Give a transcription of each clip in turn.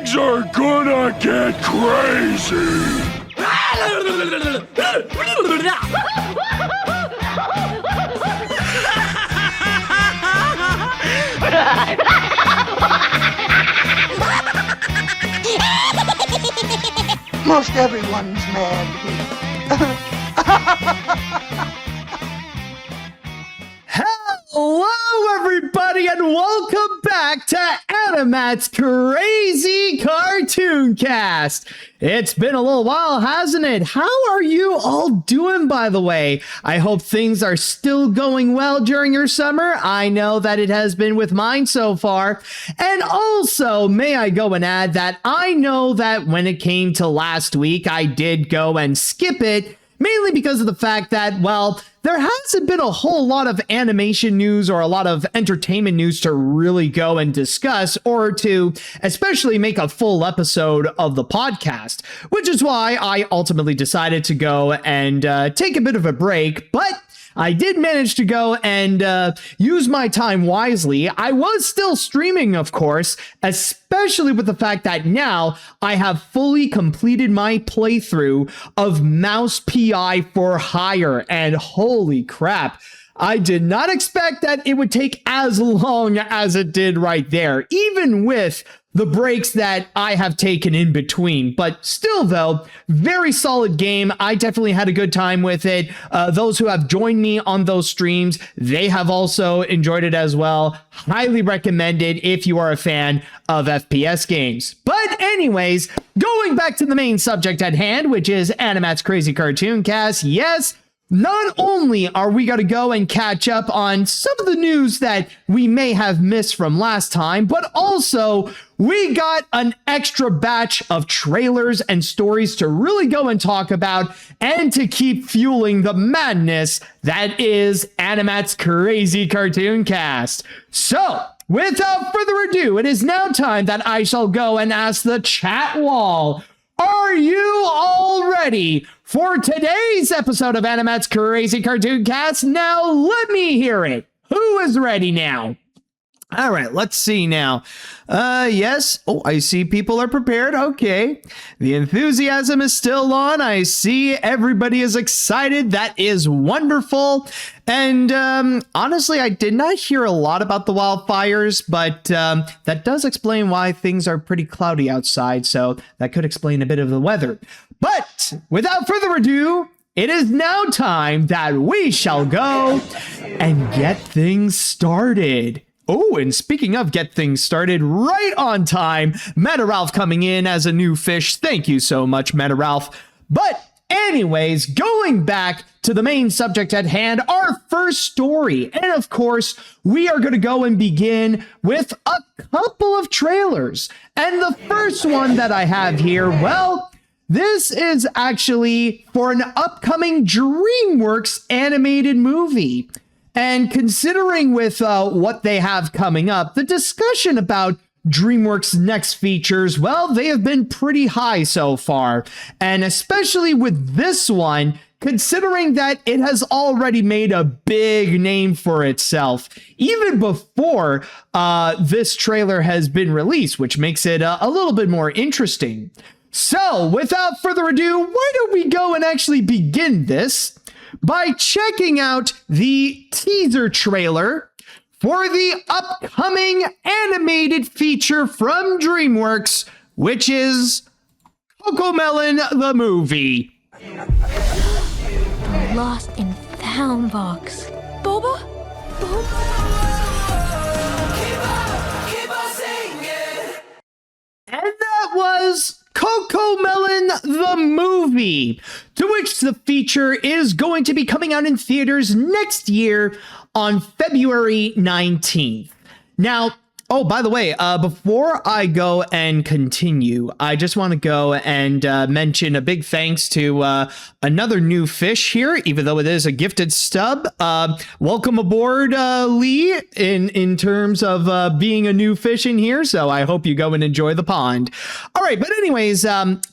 Things are gonna get crazy! Most everyone's mad here. Hello, everybody, and welcome back to AniMat's Crazy Cartoon Cast. It's been a little while, hasn't it? How are you all doing, by the way? I hope things are still going well during your summer. I know that it has been with mine so far. And also, may I go and add that I know that when it came to last week, I did go and skip it, mainly because of the fact that, well, there hasn't been a whole lot of animation news or a lot of entertainment news to really go and discuss or to especially make a full episode of the podcast, which is why I ultimately decided to go and take a bit of a break. But I did manage to go and use my time wisely. I was still streaming, of course, especially with the fact that now I have fully completed my playthrough of Mouse PI for Hire, and holy crap, I did not expect that it would take as long as it did right there, even with the breaks that I have taken in between. But still, though, very solid game. I definitely had a good time with it. Those who have joined me on those streams, they have also enjoyed it as well. Highly recommended if you are a fan of FPS games. But anyways, going back to the main subject at hand, which is AniMat's Crazy Cartoon Cast. Yes, not only are we going to go and catch up on some of the news that we may have missed from last time, but also we got an extra batch of trailers and stories to really go and talk about and to keep fueling the madness that is AniMat's Crazy Cartoon Cast. So, without further ado, it is now time that I shall go and ask the chat wall. Are you all ready for today's episode of AniMat's Crazy Cartoon Cast? Now, let me hear it. Who is ready now? All right, let's see now. Yes. Oh, I see people are prepared. Okay. The enthusiasm is still on. I see everybody is excited. That is wonderful. And honestly, I did not hear a lot about the wildfires, but that does explain why things are pretty cloudy outside. So that could explain a bit of the weather. But without further ado, it is now time that we shall go and get things started. Oh, and speaking of get things started, right on time, Meta Ralph coming in as a new fish. Thank you so much, Meta Ralph. But anyways, going back to the main subject at hand, our first story. And of course, we are going to go and begin with a couple of trailers. And the first one that I have here, well, this is actually for an upcoming DreamWorks animated movie. And considering with what they have coming up, the discussion about DreamWorks' next features, well, they have been pretty high so far. And especially with this one, considering that it has already made a big name for itself, even before this trailer has been released, which makes it a little bit more interesting. So, without further ado, why don't we go and actually begin this by checking out the teaser trailer for the upcoming animated feature from DreamWorks, which is Cocomelon the movie. The lost and found box. Boba? And that was Cocomelon the movie, to which the feature is going to be coming out in theaters next year on February 19th. Now, oh, by the way, before I go and continue, I just want to go and mention a big thanks to another new fish here, even though it is a gifted stub. Welcome aboard, Lee, in terms of being a new fish in here. So I hope you go and enjoy the pond. All right, but anyways,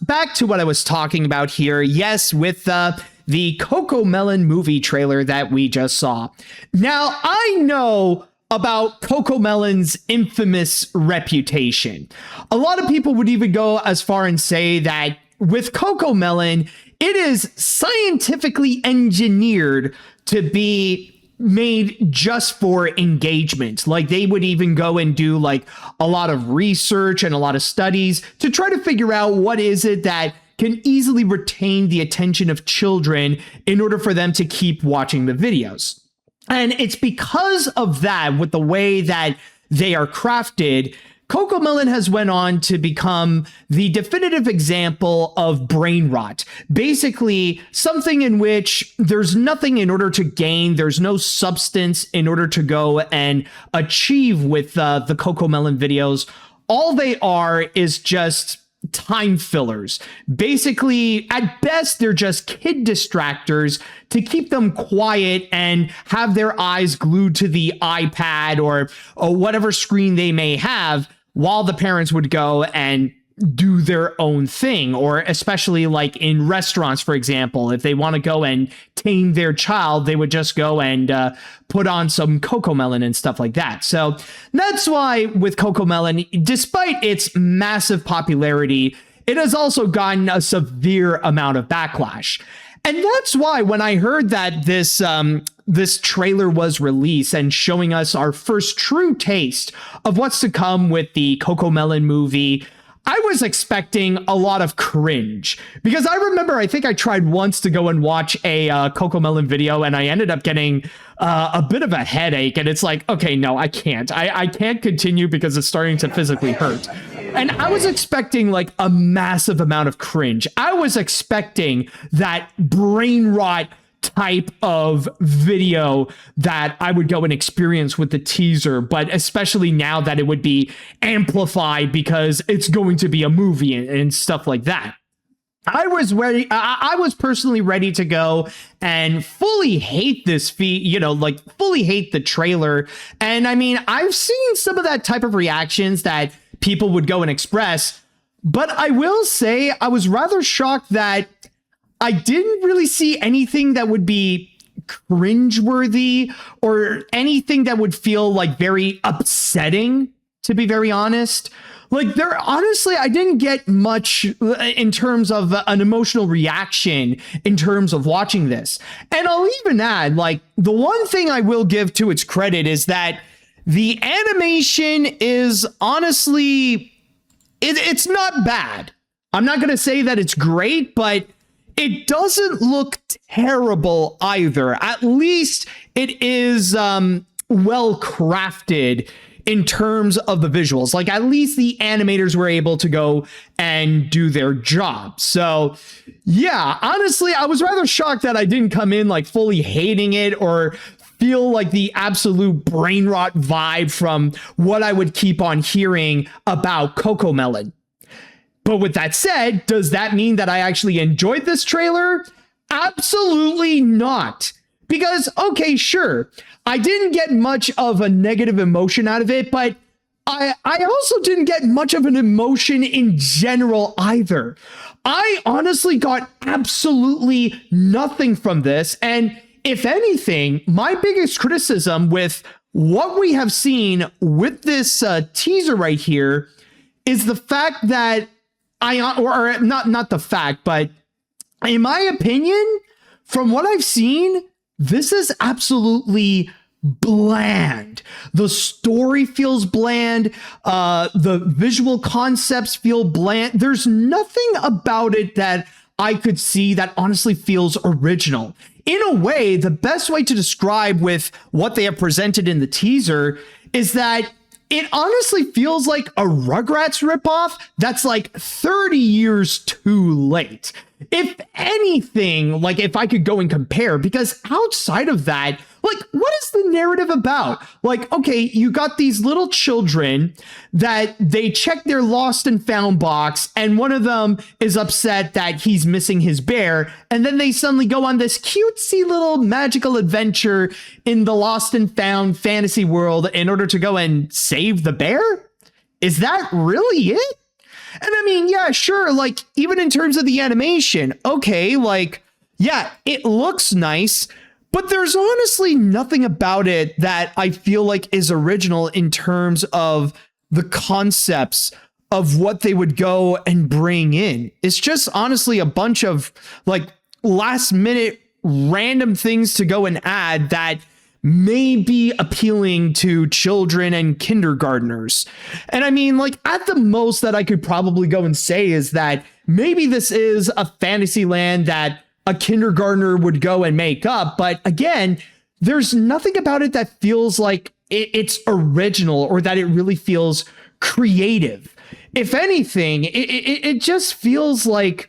back to what I was talking about here. Yes, with the Cocomelon movie trailer that we just saw. Now, I know about Cocomelon's infamous reputation. A lot of people would even go as far and say that with Cocomelon, it is scientifically engineered to be made just for engagement. Like they would even go and do like a lot of research and a lot of studies to try to figure out what is it that can easily retain the attention of children in order for them to keep watching the videos. And it's because of that, with the way that they are crafted, Cocomelon has went on to become the definitive example of brain rot. Basically, something in which there's nothing in order to gain, there's no substance in order to go and achieve with the Cocomelon videos. All they are is just time fillers. Basically, at best, they're just kid distractors to keep them quiet and have their eyes glued to the iPad or whatever screen they may have, while the parents would go and do their own thing. Or especially like in restaurants, for example, if they want to go and tame their child, they would just go and put on some Cocomelon and stuff like that. So that's why with Cocomelon, despite its massive popularity, it has also gotten a severe amount of backlash. And that's why when I heard that this trailer was released and showing us our first true taste of what's to come with the Cocomelon movie, I was expecting a lot of cringe, because I remember I think I tried once to go and watch a Cocomelon video and I ended up getting a bit of a headache, and it's like, okay, no, I can't. I can't continue because it's starting to physically hurt. And I was expecting like a massive amount of cringe. I was expecting that brain rot type of video that I would go and experience with the teaser, but especially now that it would be amplified because it's going to be a movie and stuff like that. I was ready. I was personally ready to go and fully hate this fully hate the trailer. And I mean, I've seen some of that type of reactions that people would go and express, but I will say I was rather shocked that I didn't really see anything that would be cringeworthy or anything that would feel like very upsetting, to be very honest. Like honestly, I didn't get much in terms of an emotional reaction in terms of watching this. And I'll even add, like, the one thing I will give to its credit is that the animation is honestly, it's not bad. I'm not going to say that it's great, but it doesn't look terrible either. At least it is well crafted in terms of the visuals. Like, at least the animators were able to go and do their job. So yeah, honestly, I was rather shocked that I didn't come in like fully hating it or feel like the absolute brain rot vibe from what I would keep on hearing about Cocomelon. But with that said, does that mean that I actually enjoyed this trailer? Absolutely not. Because, okay, sure, I didn't get much of a negative emotion out of it, but I also didn't get much of an emotion in general either. I honestly got absolutely nothing from this. And if anything, my biggest criticism with what we have seen with this teaser right here is the fact that not the fact, but in my opinion, from what I've seen, this is absolutely bland. The story feels bland. The visual concepts feel bland. There's nothing about it that I could see that honestly feels original. In a way, the best way to describe with what they have presented in the teaser is that it honestly feels like a Rugrats ripoff that's like 30 years too late. If anything, like if I could go and compare, because outside of that, like, what is the narrative about? Like, okay, you got these little children that they check their lost and found box, and one of them is upset that he's missing his bear, and then they suddenly go on this cutesy little magical adventure in the lost and found fantasy world in order to go and save the bear? Is that really it? And I mean, yeah, sure, like, even in terms of the animation, okay, like, yeah, it looks nice, But there's honestly nothing about it that I feel like is original in terms of the concepts of what they would go and bring in. It's just honestly a bunch of like last minute random things to go and add that may be appealing to children and kindergartners. And I mean, like, at the most that I could probably go and say is that maybe this is a fantasy land that a kindergartner would go and make up. But again, there's nothing about it that feels like it's original or that it really feels creative. If anything, it just feels like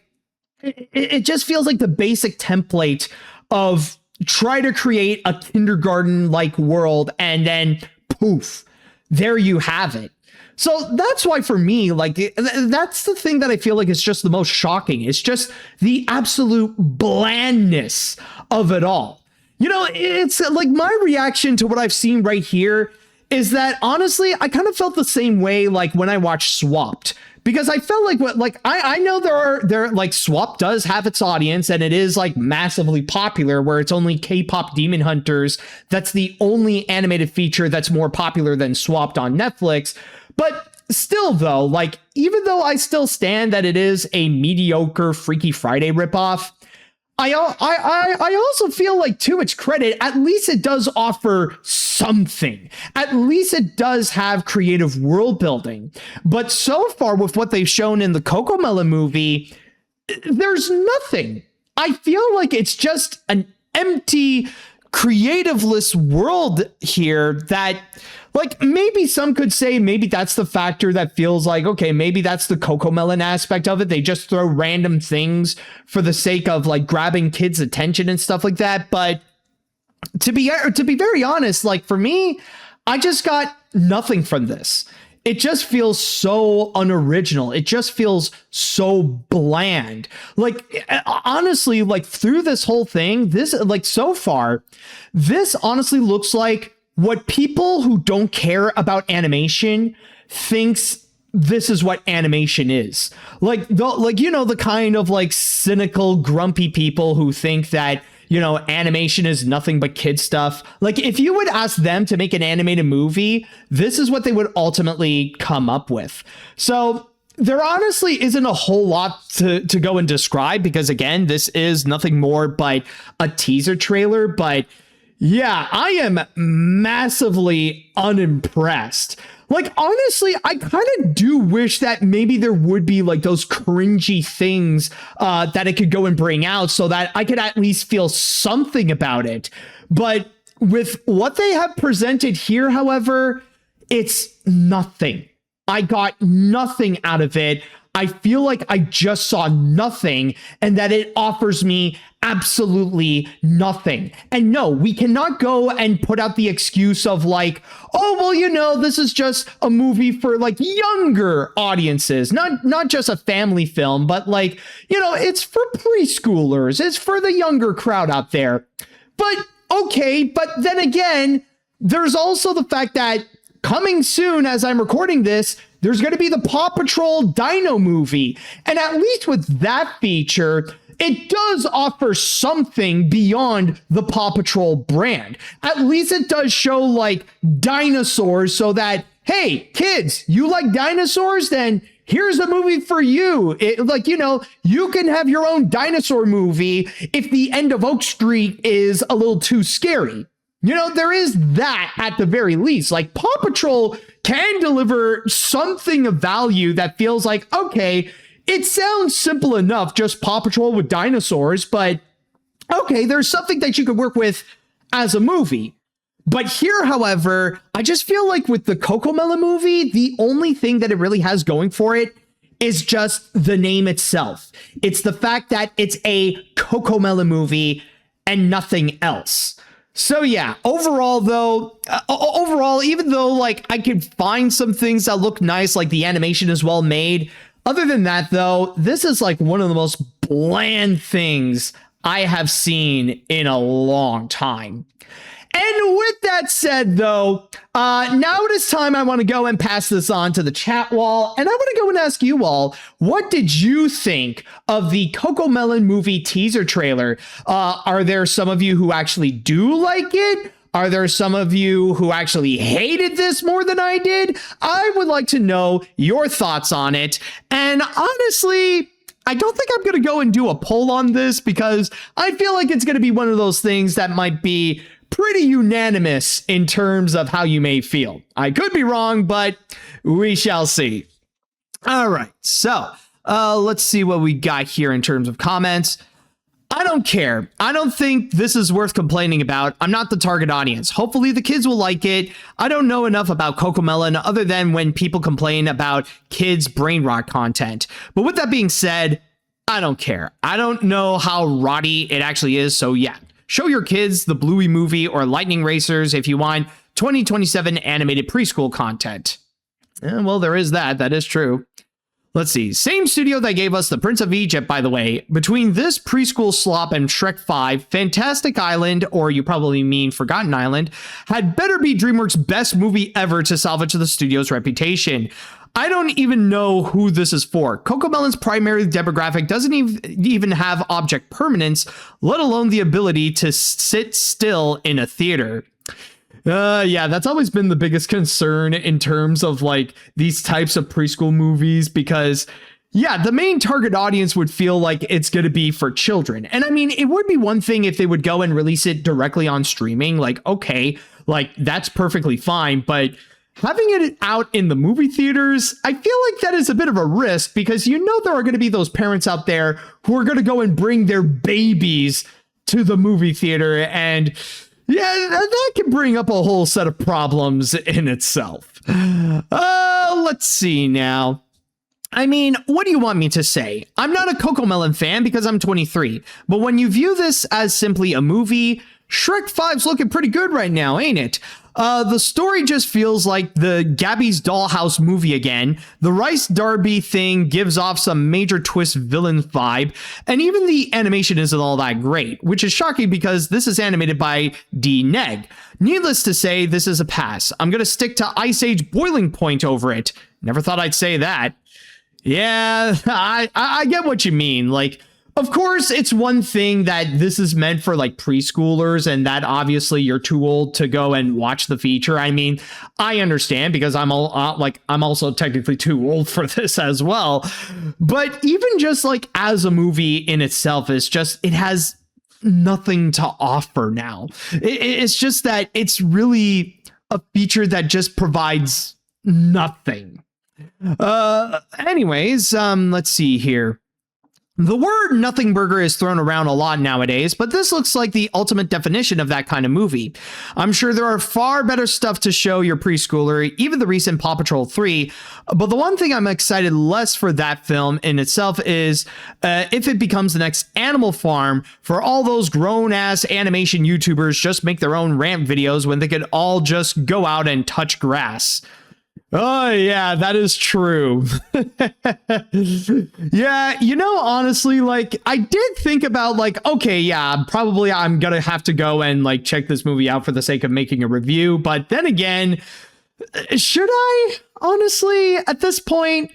the basic template of try to create a kindergarten-like world and then poof, there you have it. So that's why for me, like, that's the thing that I feel like is just the most shocking. It's just the absolute blandness of it all. You know, it's like my reaction to what I've seen right here is that honestly, I kind of felt the same way like when I watched Swapped. Because I felt like I know there like Swap does have its audience and it is like massively popular where it's only K-pop Demon Hunters. That's the only animated feature that's more popular than Swapped on Netflix. But still though, like even though I still stand that it is a mediocre Freaky Friday ripoff, I also feel like to its credit, at least it does offer something. At least it does have creative world building. But so far with what they've shown in the Cocomelon movie, there's nothing. I feel like it's just an empty, creativeless world here that, like, maybe some could say maybe that's the factor that feels like, okay, maybe that's the Cocomelon aspect of it. They just throw random things for the sake of like grabbing kids' attention and stuff like that. But to be very honest, like for me, I just got nothing from this. It just feels so unoriginal. It just feels so bland. Like, honestly, like through this whole thing, this, like so far, this honestly looks like what people who don't care about animation thinks this is what animation is. Like the kind of like cynical, grumpy people who think that, you know, animation is nothing but kid stuff. Like if you would ask them to make an animated movie, this is what they would ultimately come up with. So there honestly isn't a whole lot to go and describe because again, this is nothing more but a teaser trailer, but yeah, I am massively unimpressed. Like, honestly, I kind of do wish that maybe there would be like those cringy things that it could go and bring out so that I could at least feel something about it. But with what they have presented here, however, it's nothing. I got nothing out of it. I feel like I just saw nothing and that it offers me absolutely nothing. And no, we cannot go and put out the excuse of like, oh, well, you know, this is just a movie for like younger audiences, not just a family film, but like, you know, it's for preschoolers. It's for the younger crowd out there. But okay, but then again, there's also the fact that coming soon, as I'm recording this, there's going to be the Paw Patrol Dino movie. And at least with that feature, it does offer something beyond the Paw Patrol brand. At least it does show like dinosaurs so that, hey, kids, you like dinosaurs? Then here's a movie for you. Like, you know, you can have your own dinosaur movie if the end of Oak Street is a little too scary. You know, there is that at the very least. Like Paw Patrol can deliver something of value that feels like, okay, it sounds simple enough, just Paw Patrol with dinosaurs, but okay, there's something that you could work with as a movie. But here, however, I just feel like with the Cocomelon movie, the only thing that it really has going for it is just the name itself. It's the fact that it's a Cocomelon movie and nothing else. So yeah, overall though, even though like I could find some things that look nice, like the animation is well made, other than that though, this is like one of the most bland things I have seen in a long time. And with that said, though, now it is time I want to go and pass this on to the chat wall. And I want to go and ask you all, what did you think of the Cocomelon movie teaser trailer? Are there some of you who actually do like it? Are there some of you who actually hated this more than I did? I would like to know your thoughts on it. And honestly, I don't think I'm going to go and do a poll on this because I feel like it's going to be one of those things that might be pretty unanimous in terms of how you may feel. I could be wrong, but we shall see. All right, so let's see what we got here in terms of comments. I don't care. I don't think this is worth complaining about. I'm not the target audience. Hopefully the kids will like it. I don't know enough about Cocomelon other than when people complain about kids' brain rot content. But with that being said, I don't care. I don't know how rotty it actually is. So yeah, show your kids the Bluey movie or Lightning Racers if you want 2027 animated preschool content. Well, there is that. That is true. Let's see. Same studio that gave us The Prince of Egypt, by the way. Between this preschool slop and Shrek 5, Fantastic Island, or you probably mean Forgotten Island, had better be DreamWorks' best movie ever to salvage the studio's reputation. I don't even know who this is for. Cocomelon's primary demographic doesn't even have object permanence, let alone the ability to sit still in a theater. Yeah, that's always been the biggest concern in terms of like these types of preschool movies because, yeah, the main target audience would feel like it's going to be for children. And I mean, it would be one thing if they would go and release it directly on streaming. Like, okay, like that's perfectly fine. But having it out in the movie theaters, I feel like that is a bit of a risk because you know there are going to be those parents out there who are going to go and bring their babies to the movie theater and yeah, that can bring up a whole set of problems in itself. Let's see now. I mean, what do you want me to say? I'm not a Cocomelon fan because I'm 23, but when you view this as simply a movie, Shrek 5's looking pretty good right now, ain't it? The story just feels like the Gabby's Dollhouse movie again. The Rice Darby thing gives off some major twist villain vibe, and even the animation isn't all that great, which is shocking because this is animated by D. Neg. Needless to say, this is a pass. I'm gonna stick to Ice Age Boiling Point over it. Never thought I'd say that. Yeah, I get what you mean. Like, of course, it's one thing that this is meant for like preschoolers and that obviously you're too old to go and watch the feature. I mean, I understand because I'm also technically too old for this as well. But even just like as a movie in itself is just, it has nothing to offer now. It's just that it's really a feature that just provides nothing. Anyways, let's see here. The word nothing burger is thrown around a lot nowadays, but this looks like the ultimate definition of that kind of movie. I'm sure there are far better stuff to show your preschooler, even the recent Paw Patrol 3, but the one thing I'm excited less for that film in itself is if it becomes the next Animal Farm for all those grown-ass animation YouTubers just make their own rant videos when they could all just go out and touch grass. Oh, yeah, that is true. Yeah, you know, honestly, like, I did think about, like, okay, yeah, probably I'm gonna have to go and, like, check this movie out for the sake of making a review. But then again, should I? Honestly, at this point,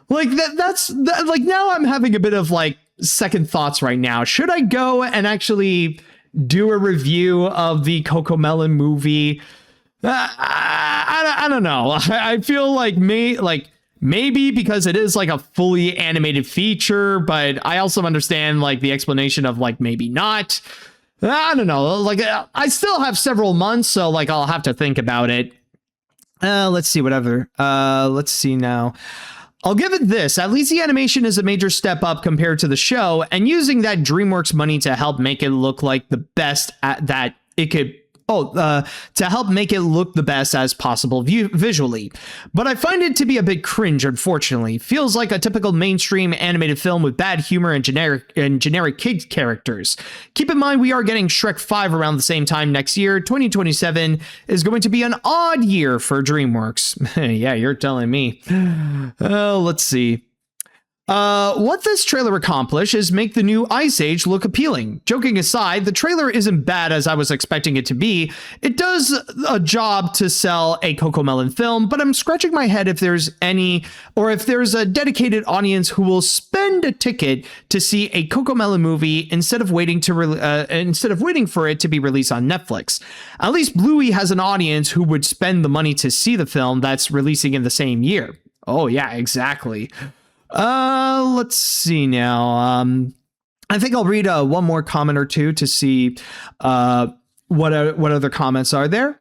like, like, now I'm having a bit of, like, second thoughts right now. Should I go and actually do a review of the Cocomelon movie? I don't know. I feel like maybe because it is like a fully animated feature, but I also understand like the explanation of like maybe not. I don't know. Like I still have several months, so like I'll have to think about it. Let's see, whatever. Let's see now. I'll give it this. At least the animation is a major step up compared to the show, and using that DreamWorks money to help make it look like the best that it could. To help make it look the best as possible visually. But I find it to be a bit cringe, unfortunately. Feels like a typical mainstream animated film with bad humor and generic kid characters. Keep in mind, we are getting Shrek 5 around the same time next year. 2027 is going to be an odd year for DreamWorks. Yeah, you're telling me. Let's see. What this trailer accomplished is make the new Ice Age look appealing. Joking aside, the trailer isn't bad as I was expecting it to be. It does a job to sell a Cocomelon film, but I'm scratching my head if there's any, or if there's a dedicated audience who will spend a ticket to see a Cocomelon movie instead of waiting for it to be released on Netflix. At least Bluey has an audience who would spend the money to see the film that's releasing in the same year. Oh yeah, exactly. Let's see now. I think I'll read one more comment or two to see what other comments are there.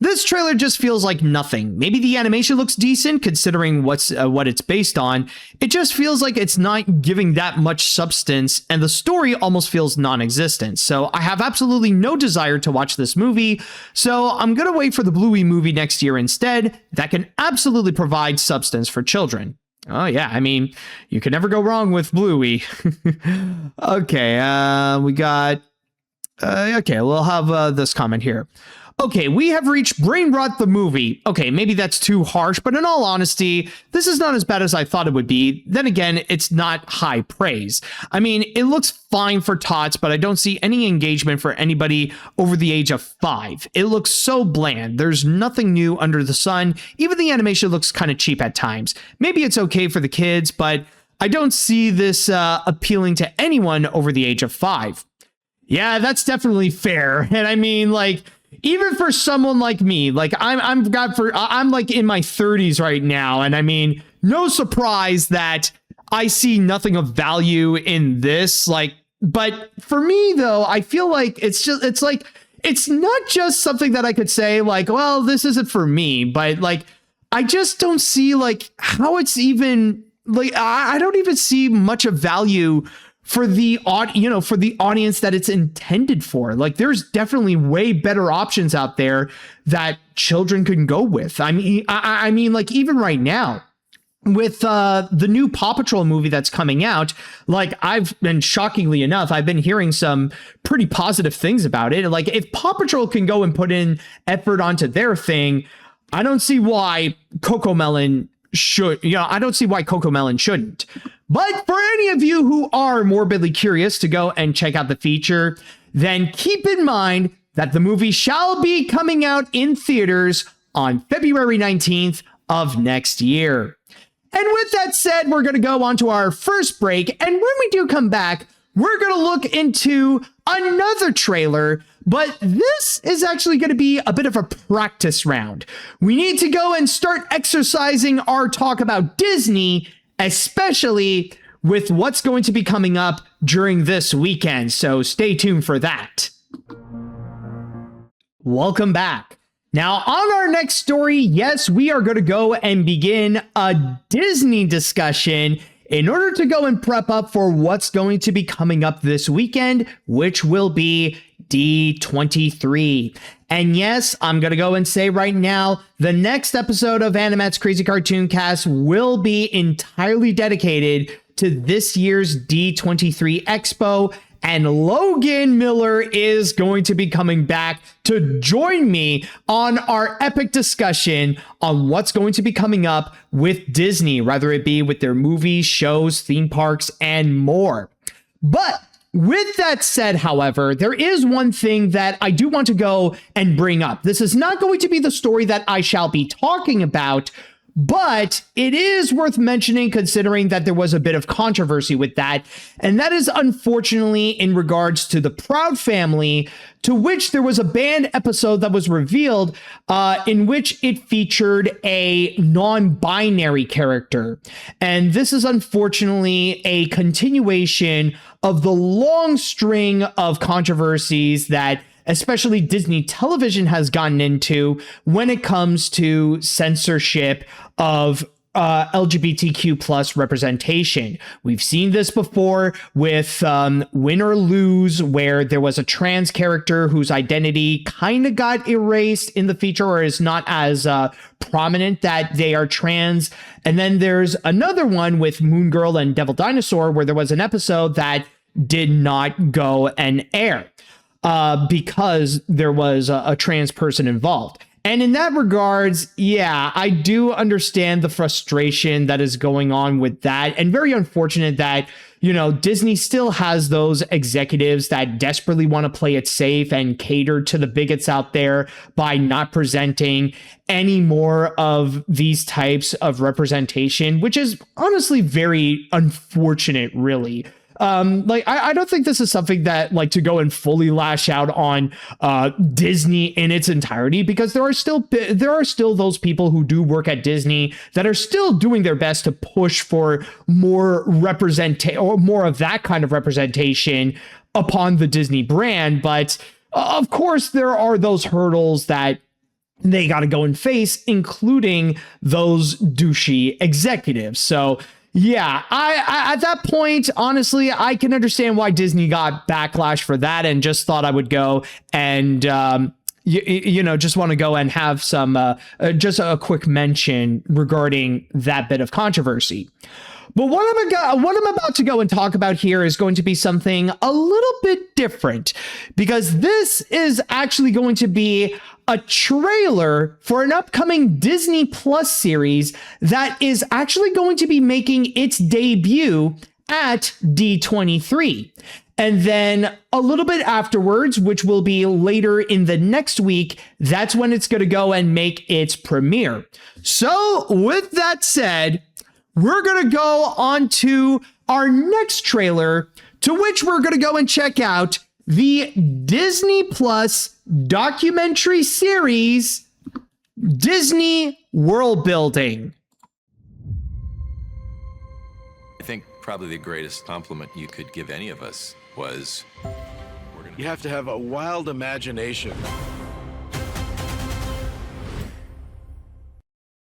This trailer just feels like nothing. Maybe the animation looks decent considering what it's based on. It just feels like it's not giving that much substance, and the story almost feels non-existent. So I have absolutely no desire to watch this movie. So I'm gonna wait for the Bluey movie next year instead. That can absolutely provide substance for children. Oh, yeah. I mean, you can never go wrong with Bluey. Okay, we got... okay, we'll have this comment here. Okay, we have reached Brain Rot the movie. Okay, maybe that's too harsh, but in all honesty, this is not as bad as I thought it would be. Then again, it's not high praise. I mean, it looks fine for tots, but I don't see any engagement for anybody over the age of 5. It looks so bland. There's nothing new under the sun. Even the animation looks kind of cheap at times. Maybe it's okay for the kids, but I don't see this appealing to anyone over the age of 5. Yeah, that's definitely fair. And I mean, like, even for someone like me, like I'm like in my 30s right now. And I mean, no surprise that I see nothing of value in this. Like, but for me, though, I feel like it's not just something that I could say like, well, this isn't for me, but like, I just don't see like how it's even like, I don't even see much of value for the audience that it's intended for. Like, there's definitely way better options out there that children can go with. I mean, like, even right now with the new Paw Patrol movie that's coming out, like, shockingly enough, I've been hearing some pretty positive things about it. Like, if Paw Patrol can go and put in effort onto their thing, I don't see why Cocomelon shouldn't. But for any of you who are morbidly curious to go and check out the feature, then keep in mind that the movie shall be coming out in theaters on February 19th of next year. And with that said, we're going to go on to our first break. And when we do come back, we're going to look into another trailer, but this is actually going to be a bit of a practice round. We need to go and start exercising our talk about Disney, especially with what's going to be coming up during this weekend. So stay tuned for that. Welcome back. Now, on our next story, yes, we are going to go and begin a Disney discussion in order to go and prep up for what's going to be coming up this weekend, which will be D23. And yes, I'm going to go and say right now, the next episode of AniMat's Crazy Cartoon Cast will be entirely dedicated to this year's D23 Expo. And Logan Miller is going to be coming back to join me on our epic discussion on what's going to be coming up with Disney, whether it be with their movies, shows, theme parks, and more. But with that said, however, there is one thing that I do want to go and bring up. This is not going to be the story that I shall be talking about, but it is worth mentioning considering that there was a bit of controversy with that. And that is unfortunately in regards to the Proud Family, to which there was a banned episode that was revealed in which it featured a non-binary character. And this is unfortunately a continuation of the long string of controversies that especially Disney Television has gotten into when it comes to censorship of LGBTQ plus representation. We've seen this before with Win or Lose, where there was a trans character whose identity kind of got erased in the feature or is not as prominent that they are trans. And then there's another one with Moon Girl and Devil Dinosaur, where there was an episode that did not go and air because there was a trans person involved. And in that regards, yeah, I do understand the frustration that is going on with that, and very unfortunate that, you know, Disney still has those executives that desperately want to play it safe and cater to the bigots out there by not presenting any more of these types of representation, which is honestly very unfortunate, really. I don't think this is something that, like, to go and fully lash out on Disney in its entirety, because there are still those people who do work at Disney that are still doing their best to push for more more of that kind of representation upon the Disney brand. But of course, there are those hurdles that they got to go and face, including those douchey executives. So yeah, I at that point, honestly, I can understand why Disney got backlash for that, and just thought I would go and just want to go and have some just a quick mention regarding that bit of controversy. But what I'm about to go and talk about here is going to be something a little bit different, because this is actually going to be a trailer for an upcoming Disney Plus series that is actually going to be making its debut at D23. And then a little bit afterwards, which will be later in the next week, that's when it's going to go and make its premiere. So with that said, we're going to go on to our next trailer, to which we're going to go and check out the Disney Plus documentary series, Disney Worldbuilding. I think probably the greatest compliment you could give any of us was, you have to have a wild imagination.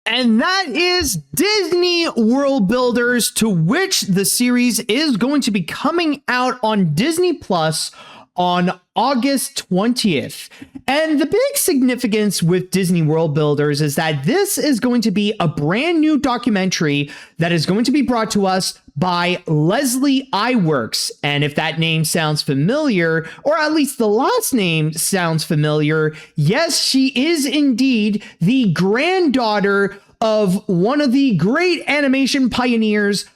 And that is Disney Worldbuilders, to which the series is going to be coming out on Disney Plus on August 20th. And the big significance with Disney Worldbuilders is that this is going to be a brand new documentary that is going to be brought to us by Leslie Iwerks. And if that name sounds familiar, or at least the last name sounds familiar, yes, she is indeed the granddaughter of one of the great animation pioneers,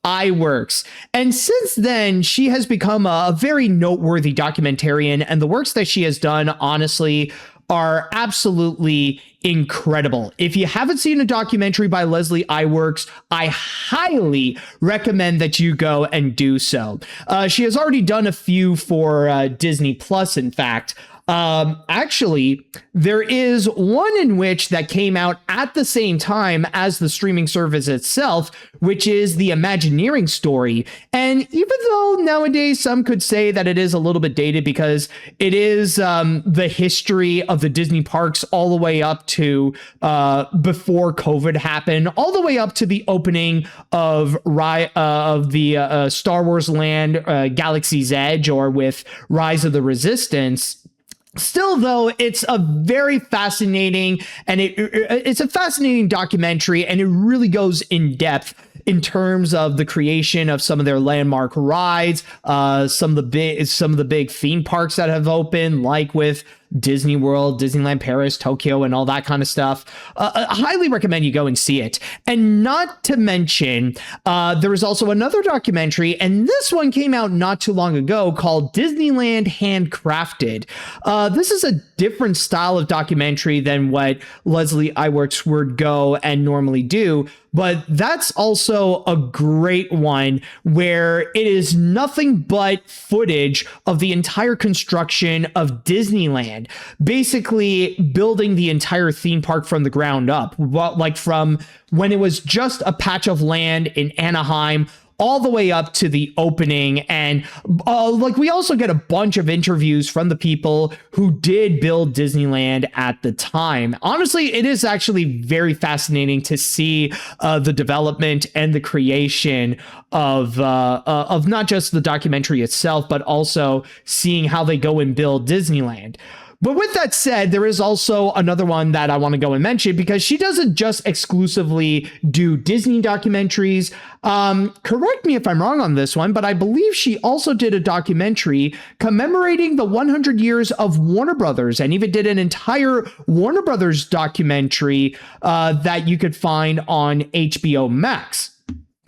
Iwerks. And since then, she has become a very noteworthy documentarian, and the works that she has done, honestly, are absolutely incredible. If you haven't seen a documentary by Leslie Iwerks, I highly recommend that you go and do so. She has already done a few for Disney Plus, in fact. Actually, there is one in which that came out at the same time as the streaming service itself, which is the Imagineering story. And even though nowadays some could say that it is a little bit dated, because it is the history of the Disney parks all the way up to before COVID happened, all the way up to the opening of the Star Wars Land, Galaxy's Edge, or with Rise of the Resistance. Still, though, it's a very fascinating, and it's a fascinating documentary, and it really goes in depth in terms of the creation of some of their landmark rides, some of the big theme parks that have opened, like with Disney World, Disneyland Paris, Tokyo, and all that kind of stuff. I highly recommend you go and see it. And not to mention, there is also another documentary, and this one came out not too long ago, called Disneyland Handcrafted. This is a different style of documentary than what Leslie Iwerks would go and normally do, but that's also a great one, where it is nothing but footage of the entire construction of Disneyland, basically building the entire theme park from the ground up, like from when it was just a patch of land in Anaheim all the way up to the opening. And we also get a bunch of interviews from the people who did build Disneyland at the time. Honestly, it is actually very fascinating to see the development and the creation of not just the documentary itself, but also seeing how they go and build Disneyland. But with that said, there is also another one that I want to go and mention, because she doesn't just exclusively do Disney documentaries. Correct me if I'm wrong on this one, but I believe she also did a documentary commemorating the 100 years of Warner Brothers, and even did an entire Warner Brothers documentary that you could find on HBO Max.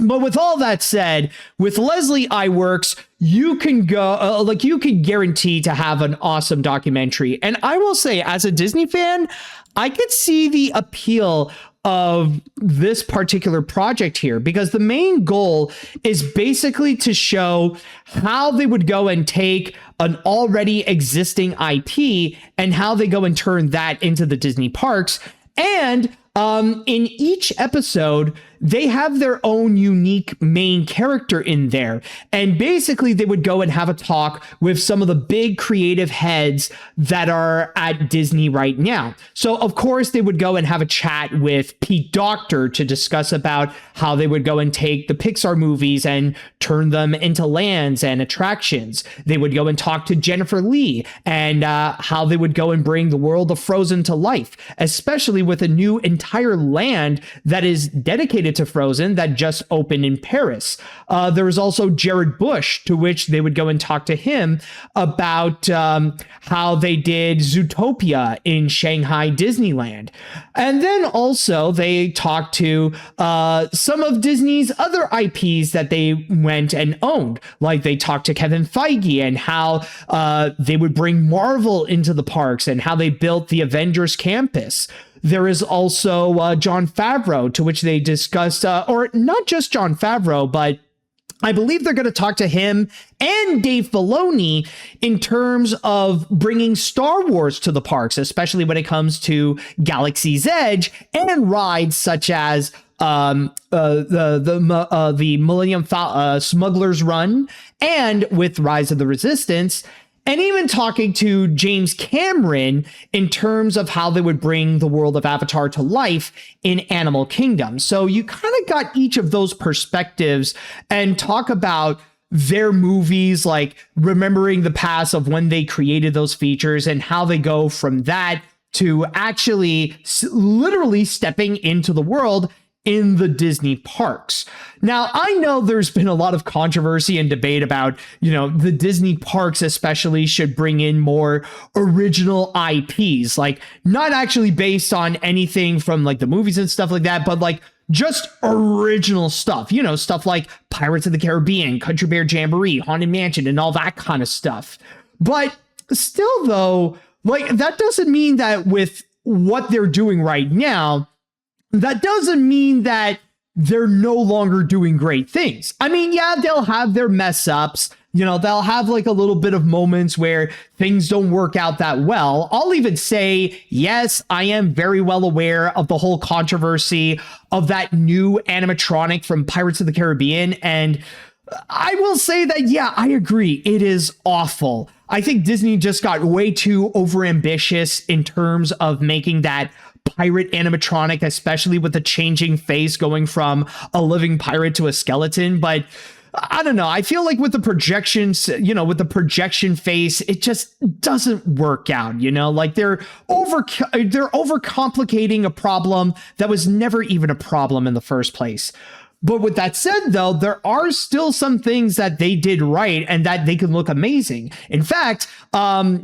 But with all that said, with Leslie Iwerks, you can go, you can guarantee to have an awesome documentary. And I will say, as a Disney fan, I could see the appeal of this particular project here, because the main goal is basically to show how they would go and take an already existing IP and how they go and turn that into the Disney parks. And in each episode, they have their own unique main character in there. And basically, they would go and have a talk with some of the big creative heads that are at Disney right now. So, of course, they would go and have a chat with Pete Docter to discuss about how they would go and take the Pixar movies and turn them into lands and attractions. They would go and talk to Jennifer Lee and how they would go and bring the world of Frozen to life, especially with a new entire land that is dedicated to Frozen that just opened in Paris. There was also Jared Bush, to which they would go and talk to him about how they did Zootopia in Shanghai Disneyland. And then also they talked to some of Disney's other IPs that they went and owned. Like they talked to Kevin Feige and how they would bring Marvel into the parks and how they built the Avengers campus. There is also Jon Favreau, to which they discussed, or not just Jon Favreau, but I believe they're going to talk to him and Dave Filoni in terms of bringing Star Wars to the parks, especially when it comes to Galaxy's Edge and rides such as the Millennium Smuggler's Run, and with Rise of the Resistance. And even talking to James Cameron in terms of how they would bring the world of Avatar to life in Animal Kingdom. So you kind of got each of those perspectives and talk about their movies, like remembering the past of when they created those features and how they go from that to actually literally stepping into the world in the Disney parks. Now, I know there's been a lot of controversy and debate about, the Disney parks especially should bring in more original IPs, like not actually based on anything from like the movies and stuff like that, but like just original stuff, stuff like Pirates of the Caribbean, Country Bear Jamboree, Haunted Mansion, and all that kind of stuff. But still, though, like that doesn't mean that with what they're doing right now, that doesn't mean that they're no longer doing great things. I mean, yeah, they'll have their mess ups. They'll have like a little bit of moments where things don't work out that well. I'll even say, yes, I am very well aware of the whole controversy of that new animatronic from Pirates of the Caribbean. And I will say that, yeah, I agree. It is awful. I think Disney just got way too overambitious in terms of making that pirate animatronic, especially with the changing face going from a living pirate to a skeleton. But I don't know. I feel like with the projections, with the projection face, it just doesn't work out, like they're overcomplicating a problem that was never even a problem in the first place. But with that said, though, there are still some things that they did right and that they can look amazing. In fact,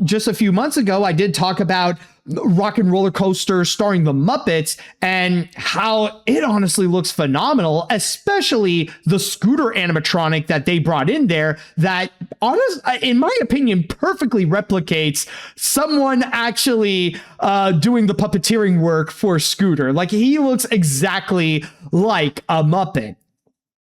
just a few months ago, I did talk about Rock and Roller Coaster starring the Muppets and how it honestly looks phenomenal, especially the scooter animatronic that they brought in there that, in my opinion, perfectly replicates someone actually doing the puppeteering work for Scooter. Like, he looks exactly like a Muppet.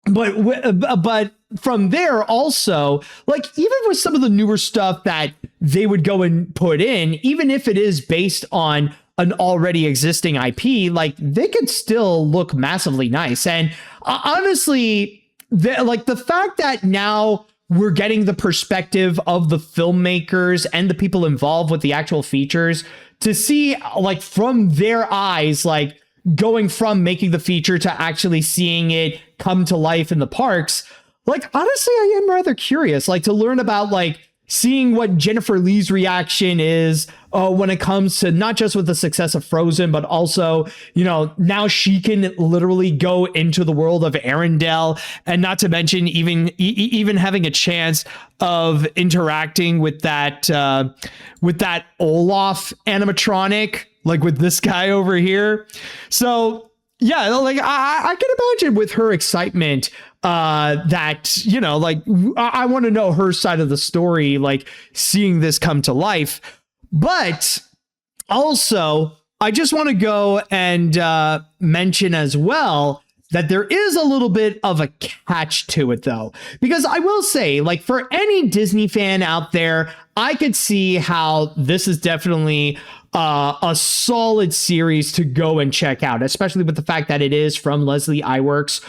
But from there also, like even with some of the newer stuff that they would go and put in, even if it is based on an already existing IP, like they could still look massively nice. And honestly, the fact that now we're getting the perspective of the filmmakers and the people involved with the actual features to see like from their eyes, like going from making the feature to actually seeing it come to life in the parks. Like, honestly, I am rather curious, like to learn about like seeing what Jennifer Lee's reaction is when it comes to not just with the success of Frozen, but also, now she can literally go into the world of Arendelle, and not to mention even having a chance of interacting with that Olaf animatronic, like with this guy over here. So yeah, like I can imagine with her excitement that, I want to know her side of the story, like seeing this come to life. But also, I just want to go and mention as well that there is a little bit of a catch to it, though, because I will say, like, for any Disney fan out there, I could see how this is definitely a solid series to go and check out, especially with the fact that it is from Leslie Iwerks.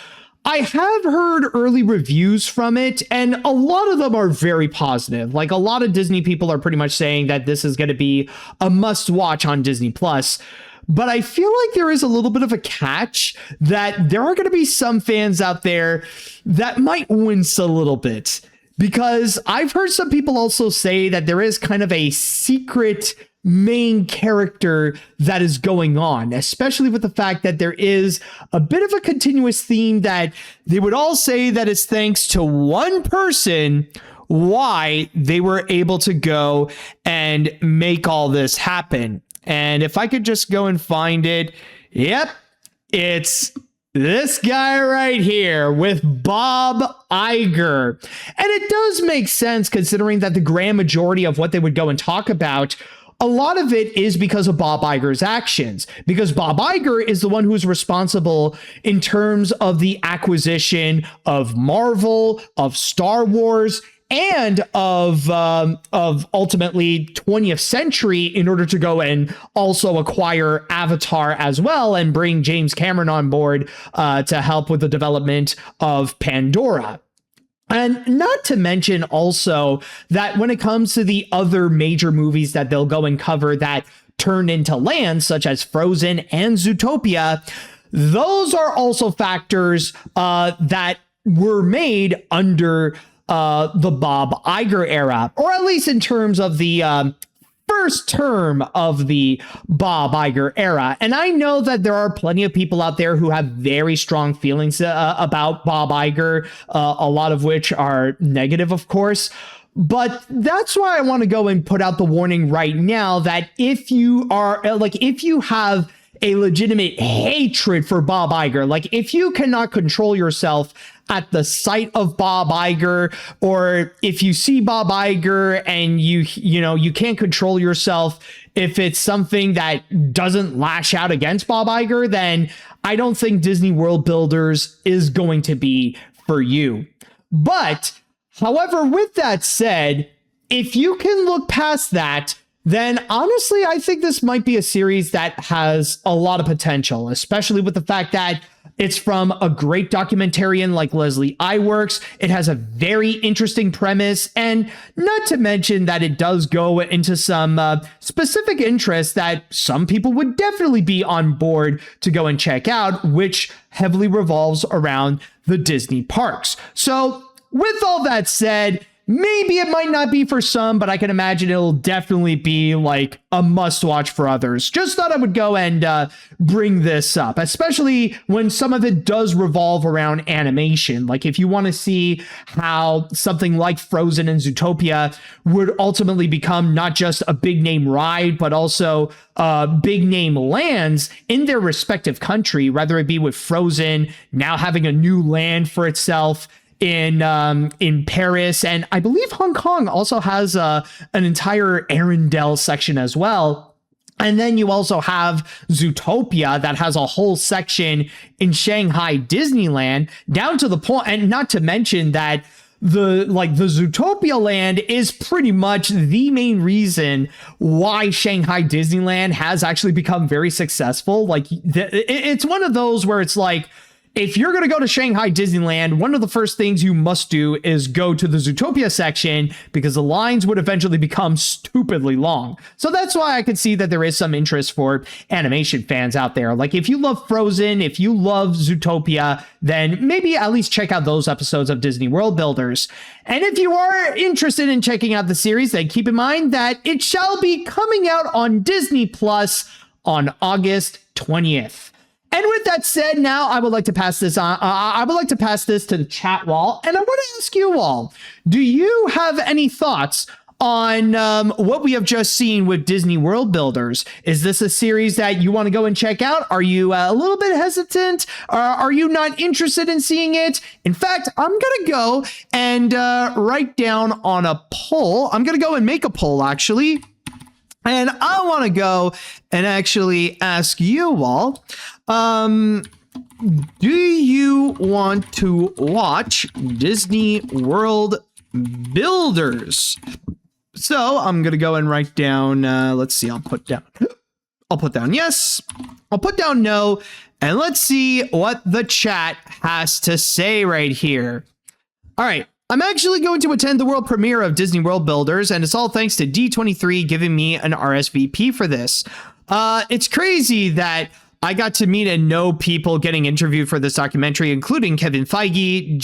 I have heard early reviews from it, and a lot of them are very positive. Like, a lot of Disney people are pretty much saying that this is going to be a must watch on Disney Plus. But I feel like there is a little bit of a catch, that there are going to be some fans out there that might wince a little bit, because I've heard some people also say that there is kind of a secret main character that is going on, especially with the fact that there is a bit of a continuous theme that they would all say that it's thanks to one person why they were able to go and make all this happen. And if I could just go and find it, yep, it's this guy right here with Bob Iger. And it does make sense, considering that the grand majority of what they would go and talk about, a lot of it is because of Bob Iger's actions, because Bob Iger is the one who's responsible in terms of the acquisition of Marvel, of Star Wars, and of ultimately 20th Century, in order to go and also acquire Avatar as well and bring James Cameron on board to help with the development of Pandora. And not to mention also that when it comes to the other major movies that they'll go and cover that turned into land, such as Frozen and Zootopia, those are also factors that were made under the Bob Iger era, or at least in terms of the first term of the Bob Iger era. And I know that there are plenty of people out there who have very strong feelings about Bob Iger, a lot of which are negative, of course. But that's why I want to go and put out the warning right now that if you are if you have a legitimate hatred for Bob Iger, like if you cannot control yourself at the sight of Bob Iger, or if you see Bob Iger and you can't control yourself if it's something that doesn't lash out against Bob Iger, then I don't think Disney Worldbuilders is going to be for you. But however, with that said, if you can look past that, then honestly, I think this might be a series that has a lot of potential, especially with the fact that it's from a great documentarian like Leslie Iwerks. It has a very interesting premise, and not to mention that it does go into some specific interests that some people would definitely be on board to go and check out, which heavily revolves around the Disney parks. So with all that said, maybe it might not be for some, but I can imagine it'll definitely be like a must watch for others. Just thought I would go and bring this up, especially when some of it does revolve around animation. Like if you want to see how something like Frozen and Zootopia would ultimately become not just a big name ride, but also big name lands in their respective country, whether it be with Frozen now having a new land for itself in Paris, and I believe Hong Kong also has an entire Arendelle section as well. And then you also have Zootopia that has a whole section in Shanghai Disneyland, down to the point, and not to mention that the Zootopia land is pretty much the main reason why Shanghai Disneyland has actually become very successful. Like it's one of those where it's like, if you're going to go to Shanghai Disneyland, one of the first things you must do is go to the Zootopia section because the lines would eventually become stupidly long. So that's why I could see that there is some interest for animation fans out there. Like if you love Frozen, if you love Zootopia, then maybe at least check out those episodes of Disney Worldbuilders. And if you are interested in checking out the series, then keep in mind that it shall be coming out on Disney Plus on August 20th. And with that said, now I would like to pass this on. I would like to pass this to the chat wall, and I want to ask you all: do you have any thoughts on what we have just seen with Disney Worldbuilders? Is this a series that you want to go and check out? Are you a little bit hesitant? Are you not interested in seeing it? In fact, I'm gonna go and write down on a poll. I'm gonna go and make a poll actually. And I want to go and actually ask you all, do you want to watch Disney World Builders? So I'm going to go and write down, let's see, I'll put down yes, I'll put down no, and let's see what the chat has to say right here. All right. I'm actually going to attend the world premiere of Disney Worldbuilders, and it's all thanks to D23 giving me an RSVP for this. It's crazy that I got to meet and know people getting interviewed for this documentary, including Kevin Feige.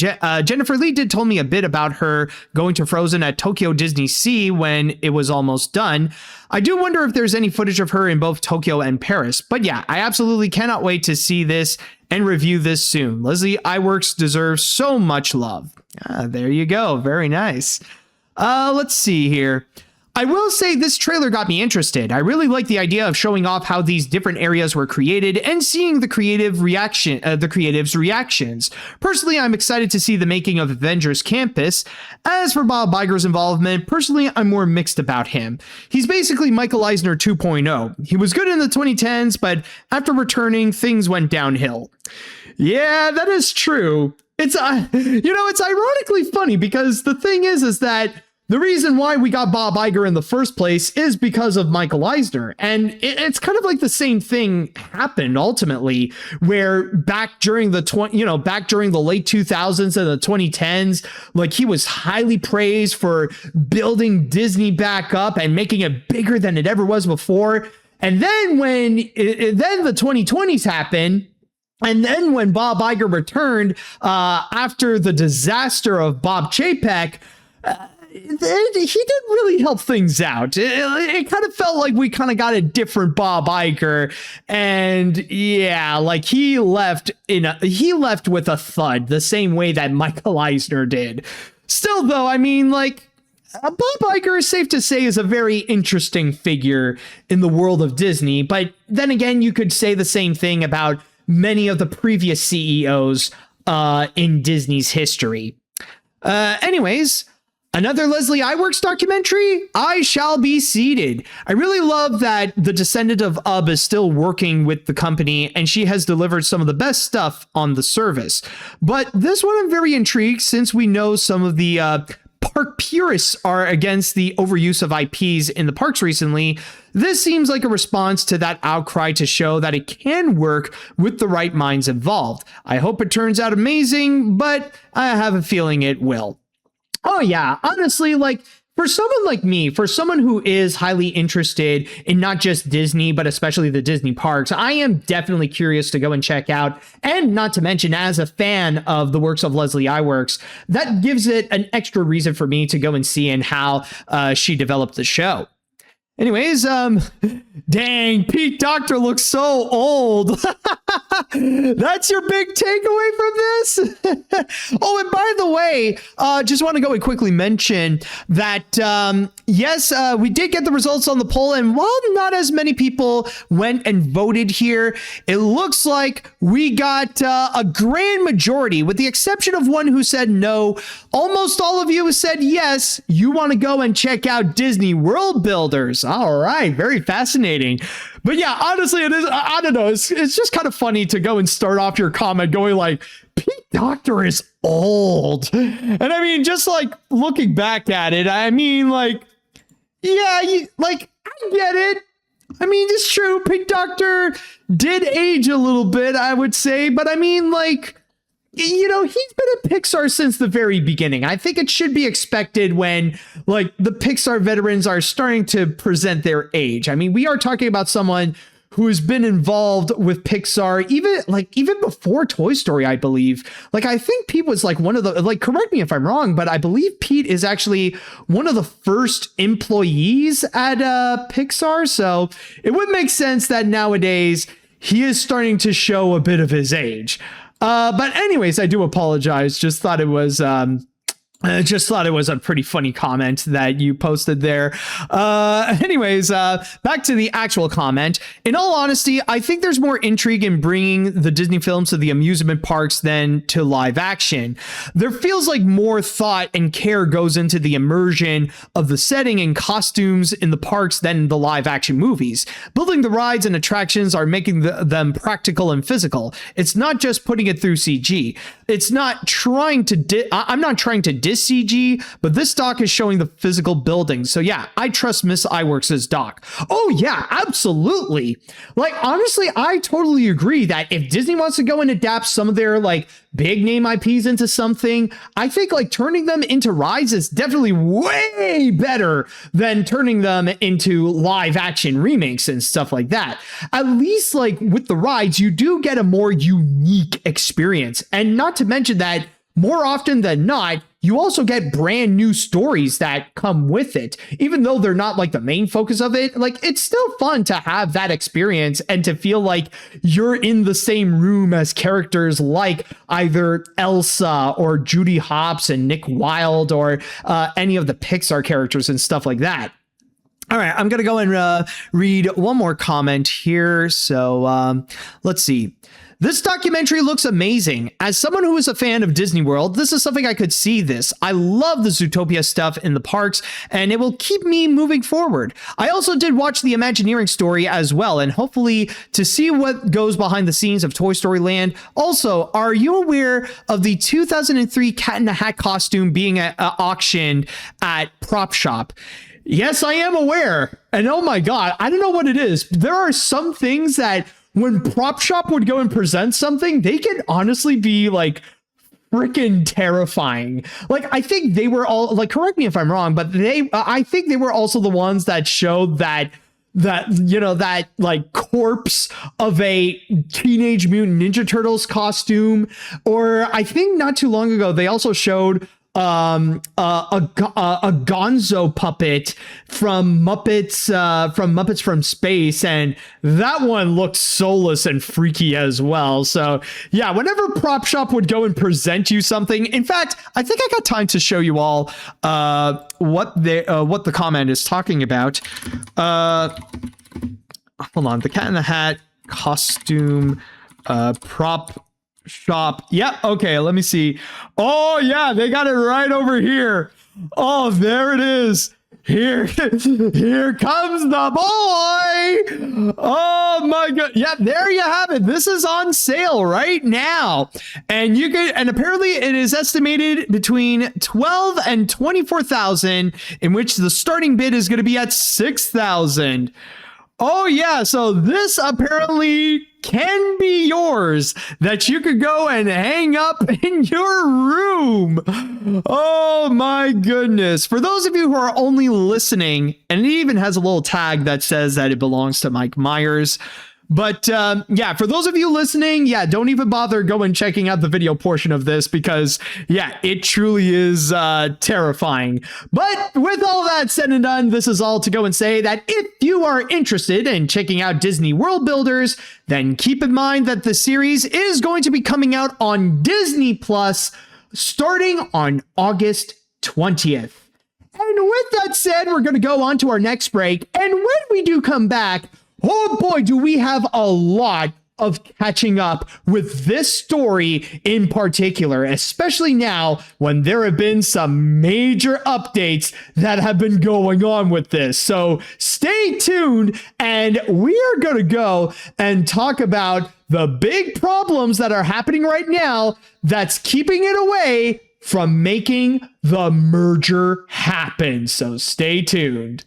Jennifer Lee did tell me a bit about her going to Frozen at Tokyo Disney Sea when it was almost done. I do wonder if there's any footage of her in both Tokyo and Paris. But yeah, I absolutely cannot wait to see this and review this soon. Leslie Iwerks deserves so much love. There you go. Very nice. Let's see here. I will say this trailer got me interested. I really like the idea of showing off how these different areas were created and seeing the creatives' reactions. Personally, I'm excited to see the making of Avengers Campus. As for Bob Iger's involvement, personally, I'm more mixed about him. He's basically Michael Eisner 2.0. He was good in the 2010s, but after returning, things went downhill. Yeah, that is true. It's it's ironically funny because the thing is that the reason why we got Bob Iger in the first place is because of Michael Eisner. And it's kind of like the same thing happened ultimately, where back during the late 2000s and the 2010s, like he was highly praised for building Disney back up and making it bigger than it ever was before. And then when then the 2020s happened, and then when Bob Iger returned after the disaster of Bob Chapek, he didn't really help things out. It kind of felt like we kind of got a different Bob Iger, and yeah, like he left with a thud, the same way that Michael Eisner did. Still, though, I mean, like, Bob Iger is safe to say is a very interesting figure in the world of Disney, but then again, you could say the same thing about many of the previous CEOs in Disney's history. Anyways, another Leslie Iwerks documentary, I Shall Be Seated. I really love that the descendant of Ub is still working with the company, and she has delivered some of the best stuff on the service. But this one I'm very intrigued, since we know some of the park purists are against the overuse of IPs in the parks recently. This seems like a response to that outcry to show that it can work with the right minds involved. I hope it turns out amazing, but I have a feeling it will. Oh yeah, honestly, like, for someone like me, for someone who is highly interested in not just Disney, but especially the Disney parks, I am definitely curious to go and check out. And not to mention, as a fan of the works of Leslie Iwerks, that gives it an extra reason for me to go and see and how she developed the show. Anyways, dang, Pete Docter looks so old. That's your big takeaway from this? Oh, and by the way, just want to go and quickly mention that, yes, we did get the results on the poll, and while not as many people went and voted here, it looks like we got a grand majority, with the exception of one who said no. Almost all of you said yes, you want to go and check out Disney Worldbuilders. All right, very fascinating. But yeah, honestly, it is, I don't know, it's just kind of funny to go and start off your comment going like, Pete Docter is old. And I mean, just like looking back at it, I mean, like, yeah, I get it. I mean, it's true. Pete Docter did age a little bit, I would say. But I mean, like, you know, he's been at Pixar since the very beginning. I think it should be expected when, like, the Pixar veterans are starting to present their age. I mean, we are talking about someone who has been involved with Pixar even before Toy Story, I believe. Like, I think Pete was like one of the, like, correct me if I'm wrong, but I believe Pete is actually one of the first employees at Pixar. So it would make sense that nowadays he is starting to show a bit of his age. But anyways, I do apologize. Just thought it was a pretty funny comment that you posted there. Anyways, back to the actual comment. In all honesty, I think there's more intrigue in bringing the Disney films to the amusement parks than to live action. There feels like more thought and care goes into the immersion of the setting and costumes in the parks than the live action movies. Building the rides and attractions are making them practical and physical. It's not just putting it through CG. It's not trying to I'm not trying to diss CG, but this doc is showing the physical buildings. So yeah, I trust Miss Iwerks' doc. Oh yeah, absolutely. Like, honestly, I totally agree that if Disney wants to go and adapt some of their like big name IPs into something, I think like turning them into rides is definitely way better than turning them into live action remakes and stuff like that. At least like with the rides, you do get a more unique experience. And not to mention that more often than not, you also get brand new stories that come with it. Even though they're not like the main focus of it, like it's still fun to have that experience and to feel like you're in the same room as characters like either Elsa or Judy Hopps and Nick Wilde or any of the Pixar characters and stuff like that. All right, I'm going to go and read one more comment here. So let's see. This documentary looks amazing. As someone who is a fan of Disney World, this is something I could see this. I love the Zootopia stuff in the parks, and it will keep me moving forward. I also did watch the Imagineering story as well, and hopefully to see what goes behind the scenes of Toy Story Land. Also, are you aware of the 2003 Cat in the Hat costume being auctioned at Prop Shop? Yes, I am aware. And oh my God, I don't know what it is. There are some things that when Prop Shop would go and present something, they can honestly be like freaking terrifying. Like, I think they were all like, correct me if I'm wrong, but I think they were also the ones that showed that you know, that like corpse of a Teenage Mutant Ninja Turtles costume. Or I think not too long ago, they also showed a Gonzo puppet from Muppets from Space, and that one looked soulless and freaky as well. So yeah, whenever Prop Shop would go and present you something, in fact, I think I got time to show you all what the comment is talking about. Hold on, the Cat in the Hat costume Prop Shop. Yeah, okay, let me see. Oh yeah, they got it right over here. Oh, there it is. Here comes the boy. Oh my God. Yeah, there you have it. This is on sale right now. And you can, and apparently it is estimated between 12 and 24,000, in which the starting bid is going to be at 6,000. Oh yeah, so this apparently can be yours, that you could go and hang up in your room. Oh my goodness. For those of you who are only listening, and it even has a little tag that says that it belongs to Mike Myers. But yeah, for those of you listening, yeah, don't even bother going checking out the video portion of this, because yeah, it truly is terrifying. But with all that said and done, this is all to go and say that if you are interested in checking out Disney Worldbuilders, then keep in mind that the series is going to be coming out on Disney Plus starting on August 20th. And with that said, we're going to go on to our next break. And when we do come back, oh boy, do we have a lot of catching up with this story in particular, especially now when there have been some major updates that have been going on with this. So stay tuned, and we are going to go and talk about the big problems that are happening right now that's keeping it away from making the merger happen. So stay tuned.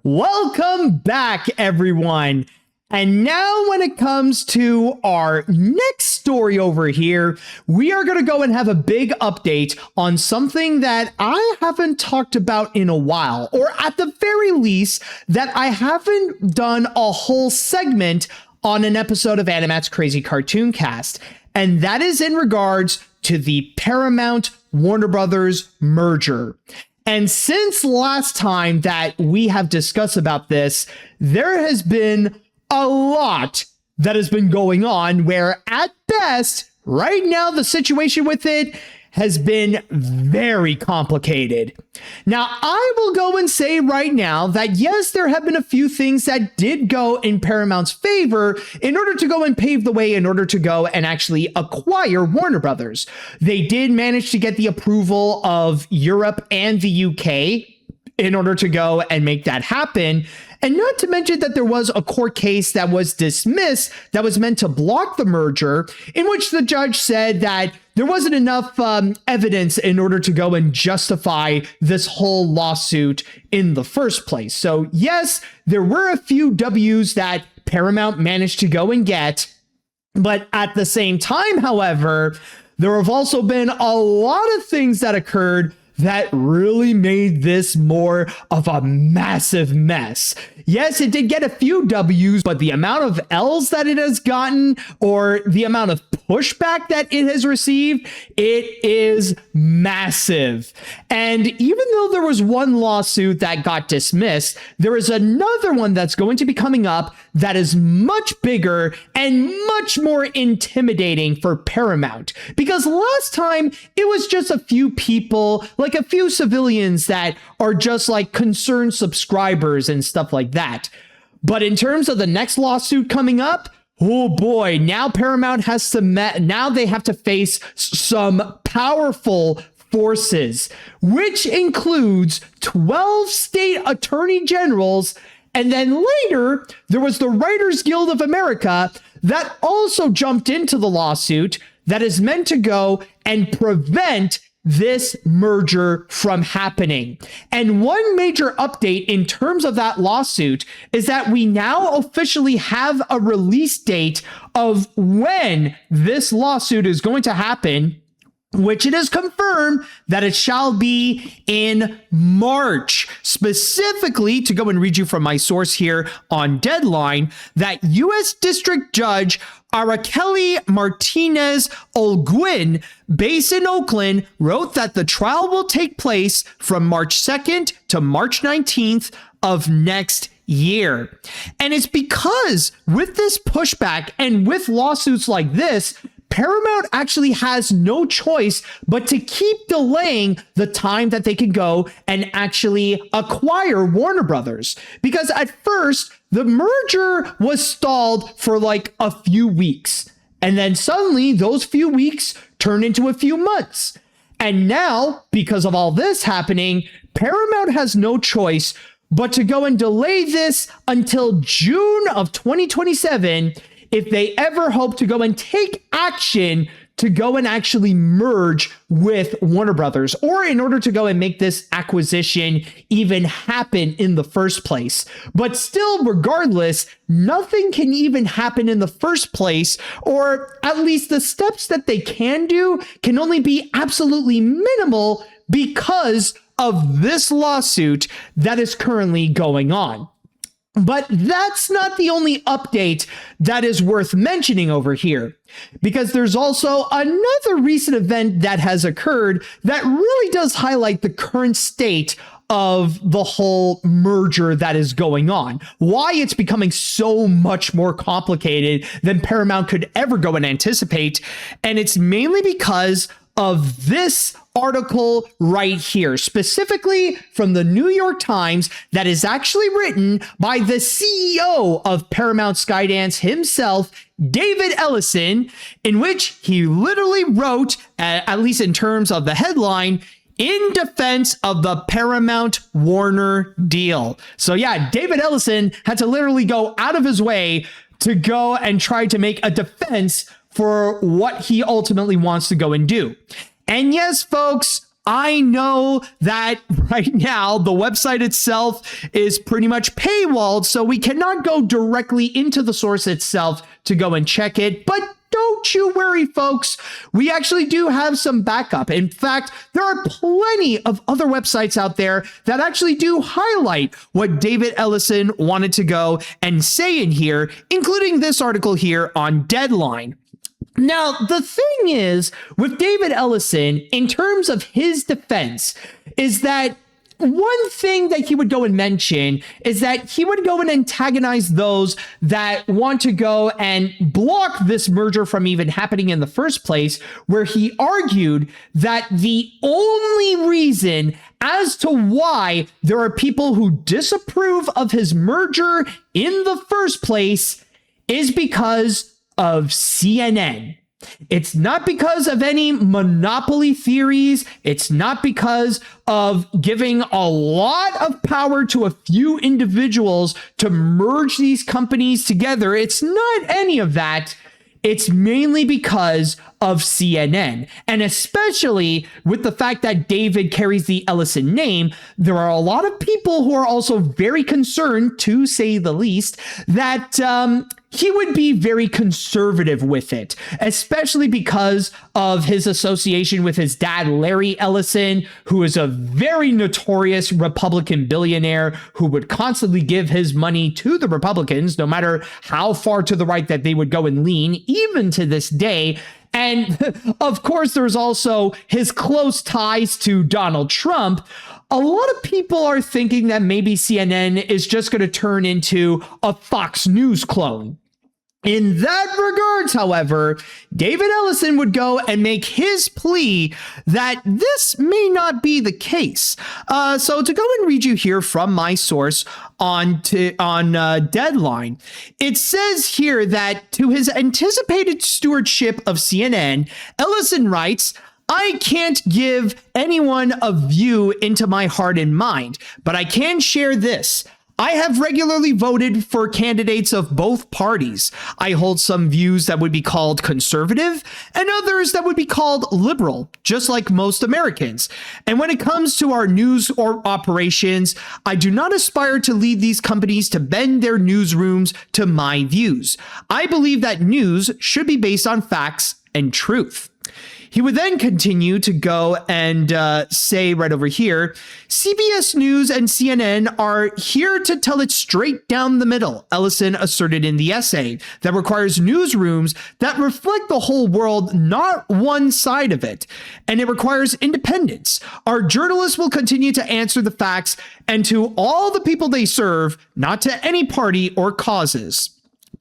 Welcome back, everyone. And now when it comes to our next story over here, we are going to go and have a big update on something that I haven't talked about in a while, or at the very least, that I haven't done a whole segment on an episode of AniMat's Crazy Cartoon Cast. And that is in regards to the Paramount-Warner Bros. Merger. And since last time that we have discussed about this, there has been a lot that has been going on where at best, right now, the situation with it has been very complicated. Now, I will go and say right now that yes, there have been a few things that did go in Paramount's favor in order to go and pave the way in order to go and actually acquire Warner Brothers. They did manage to get the approval of Europe and the UK in order to go and make that happen. And not to mention that there was a court case that was dismissed that was meant to block the merger, in which the judge said that there wasn't enough evidence in order to go and justify this whole lawsuit in the first place. So yes, there were a few W's that Paramount managed to go and get. But at the same time, however, there have also been a lot of things that occurred that really made this more of a massive mess. Yes, it did get a few W's, but the amount of L's that it has gotten, or the amount of pushback that it has received, it is massive. And even though there was one lawsuit that got dismissed, there is another one that's going to be coming up that is much bigger and much more intimidating for Paramount. Because last time, it was just a few people, like a few civilians that are just like concerned subscribers and stuff like that. But in terms of the next lawsuit coming up, oh boy, now Paramount has to now they have to face some powerful forces, which includes 12 state attorney generals. And then later, there was the Writers Guild of America that also jumped into the lawsuit that is meant to go and prevent this merger from happening. And one major update in terms of that lawsuit is that we now officially have a release date of when this lawsuit is going to happen, which it is confirmed that it shall be in March. Specifically, to go and read you from my source here on Deadline, that U.S. District Judge Arakeli Martinez Olguin, based in Oakland, wrote that the trial will take place from March 2nd to March 19th of next year. And it's because with this pushback and with lawsuits like this, Paramount actually has no choice but to keep delaying the time that they can go and actually acquire Warner Brothers. Because at first, the merger was stalled for like a few weeks. And then suddenly those few weeks turned into a few months. And now, because of all this happening, Paramount has no choice but to go and delay this until June of 2027 if they ever hope to go and take action to go and actually merge with Warner Brothers, or in order to go and make this acquisition even happen in the first place. But still, regardless, nothing can even happen in the first place, or at least the steps that they can do can only be absolutely minimal because of this lawsuit that is currently going on. But that's not the only update that is worth mentioning over here, because there's also another recent event that has occurred that really does highlight the current state of the whole merger that is going on, why it's becoming so much more complicated than Paramount could ever go and anticipate. And it's mainly because of this article right here, specifically from the New York Times, that is actually written by the CEO of Paramount Skydance himself, David Ellison, in which he literally wrote, at least in terms of the headline, in defense of the Paramount-Warner deal. So yeah, David Ellison had to literally go out of his way to go and try to make a defense for what he ultimately wants to go and do. And yes, folks, I know that right now the website itself is pretty much paywalled, so we cannot go directly into the source itself to go and check it, but don't you worry, folks. We actually do have some backup. In fact, there are plenty of other websites out there that actually do highlight what David Ellison wanted to go and say in here, including this article here on Deadline. Now, the thing is with David Ellison, in terms of his defense, is that one thing that he would go and mention is that he would go and antagonize those that want to go and block this merger from even happening in the first place, where he argued that the only reason as to why there are people who disapprove of his merger in the first place is because of CNN. It's not because of any monopoly theories. It's not because of giving a lot of power to a few individuals to merge these companies together. It's not any of that. It's mainly because of CNN. And especially with the fact that David carries the Ellison name, there are a lot of people who are also very concerned, to say the least, that he would be very conservative with it, especially because of his association with his dad, Larry Ellison, who is a very notorious Republican billionaire who would constantly give his money to the Republicans, no matter how far to the right that they would go and lean, even to this day. And of course, there's also his close ties to Donald Trump. A lot of people are thinking that maybe CNN is just going to turn into a Fox News clone. In that regards, however, David Ellison would go and make his plea that this may not be the case. So to go and read you here from my source on Deadline, it says here that to his anticipated stewardship of CNN, Ellison writes, "I can't give anyone a view into my heart and mind, but I can share this. I have regularly voted for candidates of both parties. I hold some views that would be called conservative and others that would be called liberal, just like most Americans. And when it comes to our news or operations, I do not aspire to lead these companies to bend their newsrooms to my views. I believe that news should be based on facts and truth." He would then continue to go and say right over here, "CBS News and CNN are here to tell it straight down the middle," Ellison asserted in the essay, "that requires newsrooms that reflect the whole world, not one side of it. And it requires independence. Our journalists will continue to answer the facts and to all the people they serve, not to any party or causes."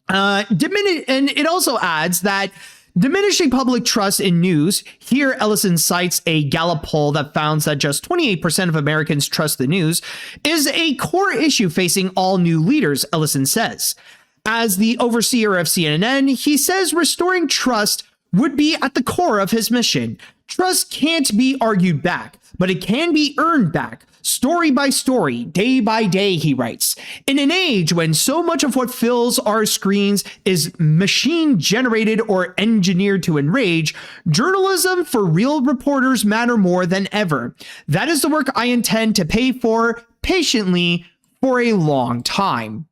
And it also adds that diminishing public trust in news. Here, Ellison cites a Gallup poll that found that just 28% of Americans trust the news, is a core issue facing all new leaders, Ellison says. As the overseer of CNN, he says restoring trust would be at the core of his mission. Trust can't be argued back, but it can be earned back. Story by story, day by day, he writes. In an age when so much of what fills our screens is machine generated or engineered to enrage, journalism for real reporters matter more than ever. That is the work I intend to pay for patiently for a long time.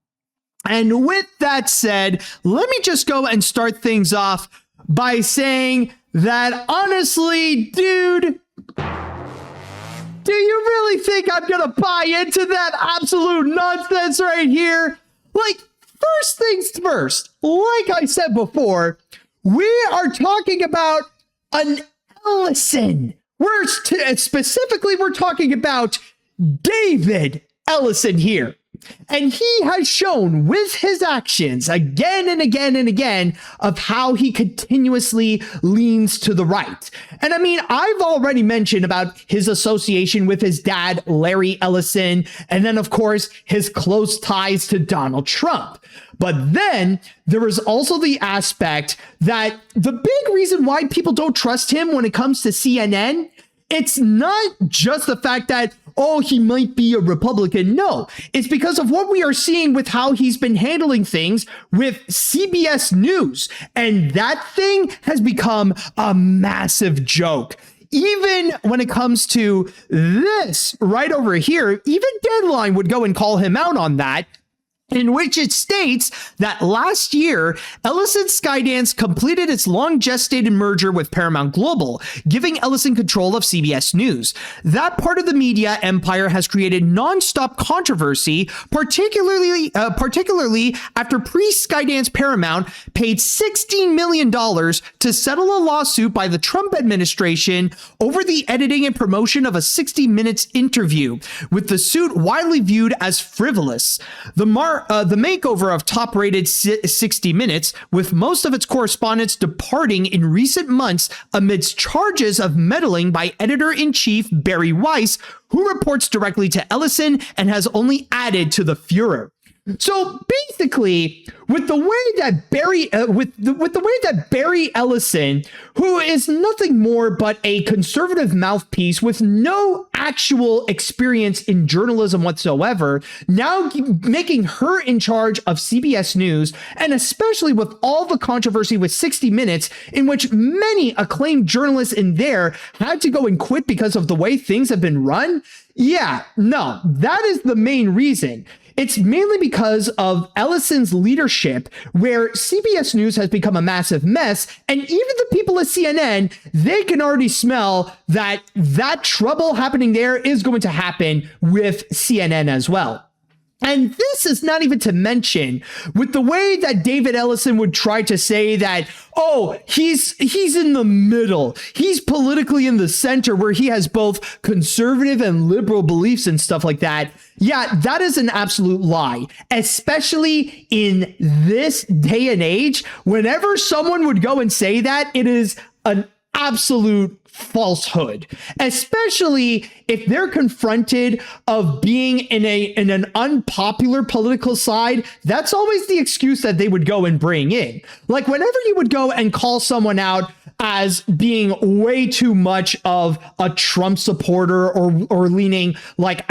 And with that said, let me just go and start things off by saying that honestly, dude, do you really think I'm gonna buy into that absolute nonsense right here? Like, first things first, like I said before, we are talking about an Ellison. We're talking about David Ellison here. And he has shown with his actions again and again and again of how he continuously leans to the right. And I mean, I've already mentioned about his association with his dad, Larry Ellison, and then, of course, his close ties to Donald Trump. But then there is also the aspect that the big reason why people don't trust him when it comes to CNN, it's not just the fact that, oh, he might be a Republican. No, it's because of what we are seeing with how he's been handling things with CBS News. And that thing has become a massive joke. even when it comes to this right over here, even Deadline would go and call him out on that, in which it states that last year, Ellison Skydance completed its long-gestated merger with Paramount Global, giving Ellison control of CBS News. That part of the media empire has created non-stop controversy, particularly after pre-Skydance Paramount paid $16 million to settle a lawsuit by the Trump administration over the editing and promotion of a 60 Minutes interview, with the suit widely viewed as frivolous. The makeover of top-rated 60 Minutes, with most of its correspondents departing in recent months amidst charges of meddling by editor-in-chief Barry Weiss, who reports directly to Ellison and has only added to the furor. So basically, with the way that Barry Ellison, who is nothing more but a conservative mouthpiece with no actual experience in journalism whatsoever, now making her in charge of CBS News, and especially with all the controversy with 60 Minutes, in which many acclaimed journalists in there had to go and quit because of the way things have been run. Yeah, no, that is the main reason. It's mainly because of Ellison's leadership, where CBS News has become a massive mess, and even the people at CNN, they can already smell that trouble happening there is going to happen with CNN as well. And this is not even to mention with the way that David Ellison would try to say that, oh, he's in the middle. He's politically in the center, where he has both conservative and liberal beliefs and stuff like that. Yeah, that is an absolute lie, especially in this day and age. Whenever someone would go and say that, it is an absolute falsehood, especially if they're confronted of being in an unpopular political side. That's always the excuse that they would go and bring in. Like whenever you would go and call someone out as being way too much of a Trump supporter, or leaning like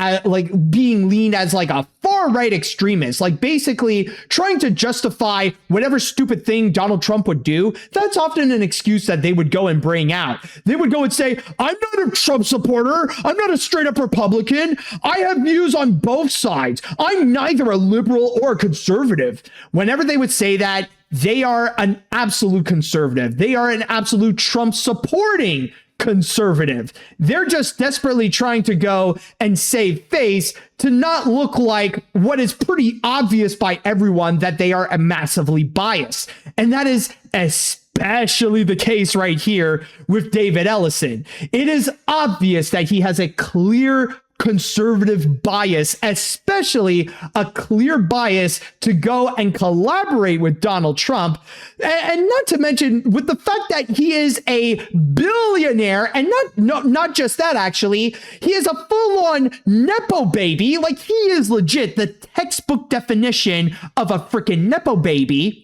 being leaned as like a far right extremist, like basically trying to justify whatever stupid thing Donald Trump would do, that's often an excuse that they would go and bring out. They would go and say, I'm not a Trump supporter. I'm not a straight up Republican. I have views on both sides. I'm neither a liberal or a conservative. Whenever they would say that, they are an absolute conservative. They are an absolute Trump supporting conservative. They're just desperately trying to go and save face to not look like what is pretty obvious by everyone, that they are massively biased. And that is especially the case right here with David Ellison. It is obvious that he has a clear conservative bias, especially a clear bias to go and collaborate with Donald Trump. And not to mention with the fact that he is a billionaire, and not just that, actually, he is a full-on Nepo baby. Like, he is legit the textbook definition of a freaking Nepo baby.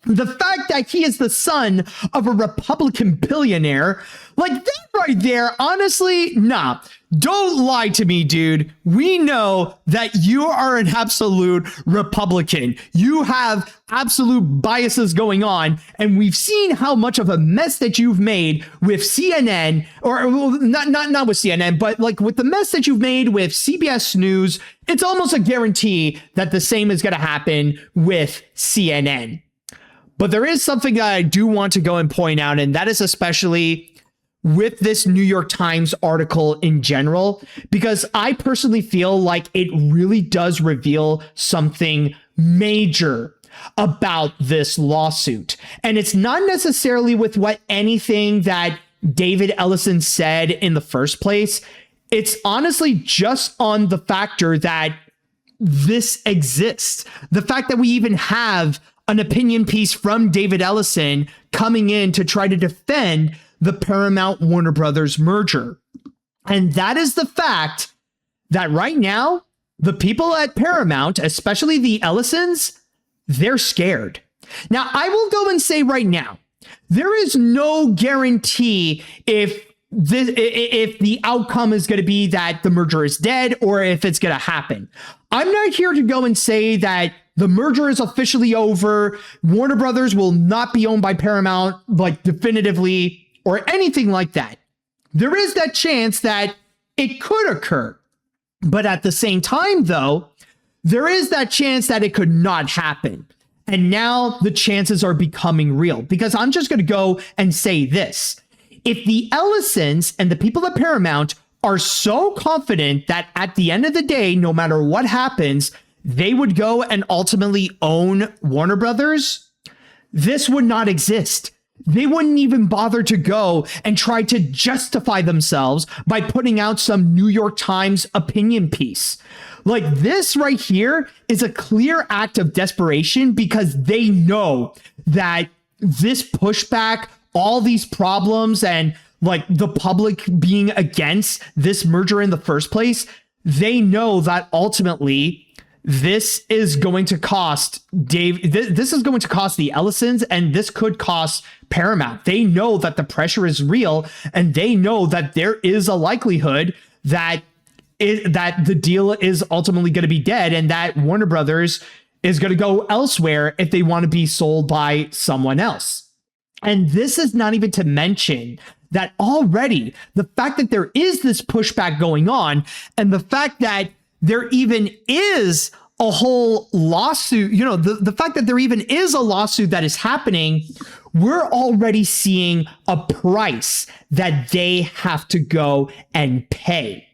The fact that he is the son of a Republican billionaire, like that right there, honestly, nah. Don't lie to me, dude. We know that you are an absolute Republican. You have absolute biases going on, and we've seen how much of a mess that you've made with CNN, or well, not with CNN, but like with the mess that you've made with CBS News. It's almost a guarantee that the same is going to happen with CNN. But there is something that I do want to go and point out, and that is especially with this New York Times article in general, because I personally feel like it really does reveal something major about this lawsuit. And it's not necessarily with what anything that David Ellison said in the first place. It's honestly just on the factor that this exists. The fact that we even have an opinion piece from David Ellison coming in to try to defend the Paramount-Warner Bros. Merger. And that is the fact that right now, the people at Paramount, especially the Ellisons, they're scared. Now, I will go and say right now, there is no guarantee if the outcome is going to be that the merger is dead or if it's going to happen. I'm not here to go and say that the merger is officially over, Warner Brothers will not be owned by Paramount, like definitively, or anything like that. there is that chance that it could occur. But at the same time, though, there is that chance that it could not happen. And now the chances are becoming real, because I'm just going to go and say this. If the Ellisons and the people at Paramount are so confident that at the end of the day, no matter what happens, they would go and ultimately own Warner Brothers, this would not exist. They wouldn't even bother to go and try to justify themselves by putting out some New York Times opinion piece. Like, this right here is a clear act of desperation, because they know that this pushback, all these problems, and like the public being against this merger in the first place, they know that ultimately this is going to cost this is going to cost the Ellisons, and this could cost Paramount. They know that the pressure is real, and they know that there is a likelihood that the deal is ultimately going to be dead, and that Warner Brothers is going to go elsewhere if they want to be sold by someone else. And this is not even to mention that already the fact that there is this pushback going on, and the fact that there even is a whole lawsuit, the fact that there even is a lawsuit that is happening, we're already seeing a price that they have to go and pay.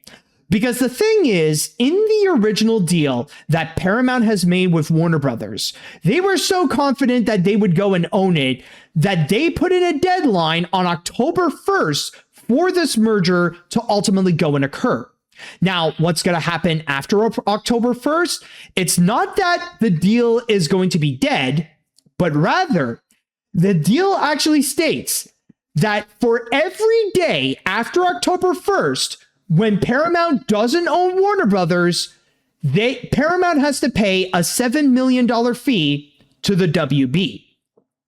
Because the thing is, in the original deal that Paramount has made with Warner Brothers, they were so confident that they would go and own it that they put in a deadline on October 1st for this merger to ultimately go and occur. Now, what's going to happen after October 1st? It's not that the deal is going to be dead, but rather the deal actually states that for every day after October 1st, when Paramount doesn't own Warner Brothers, Paramount has to pay a $7 million fee to the WB.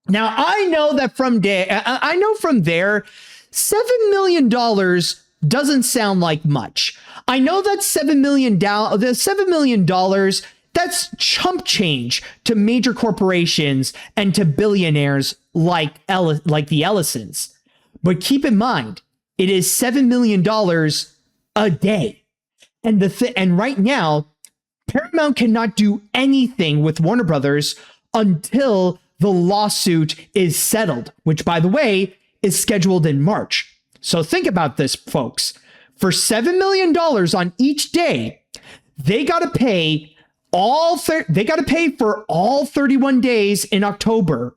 Now, I know from there, $7 million doesn't sound like much. I know that $7 million, that's chump change to major corporations and to billionaires like the Ellisons. But keep in mind, it is $7 million a day. And right now, Paramount cannot do anything with Warner Brothers until the lawsuit is settled, which, by the way, is scheduled in March. So think about this, folks. For $7 million on each day, they got to pay for all 31 days in October.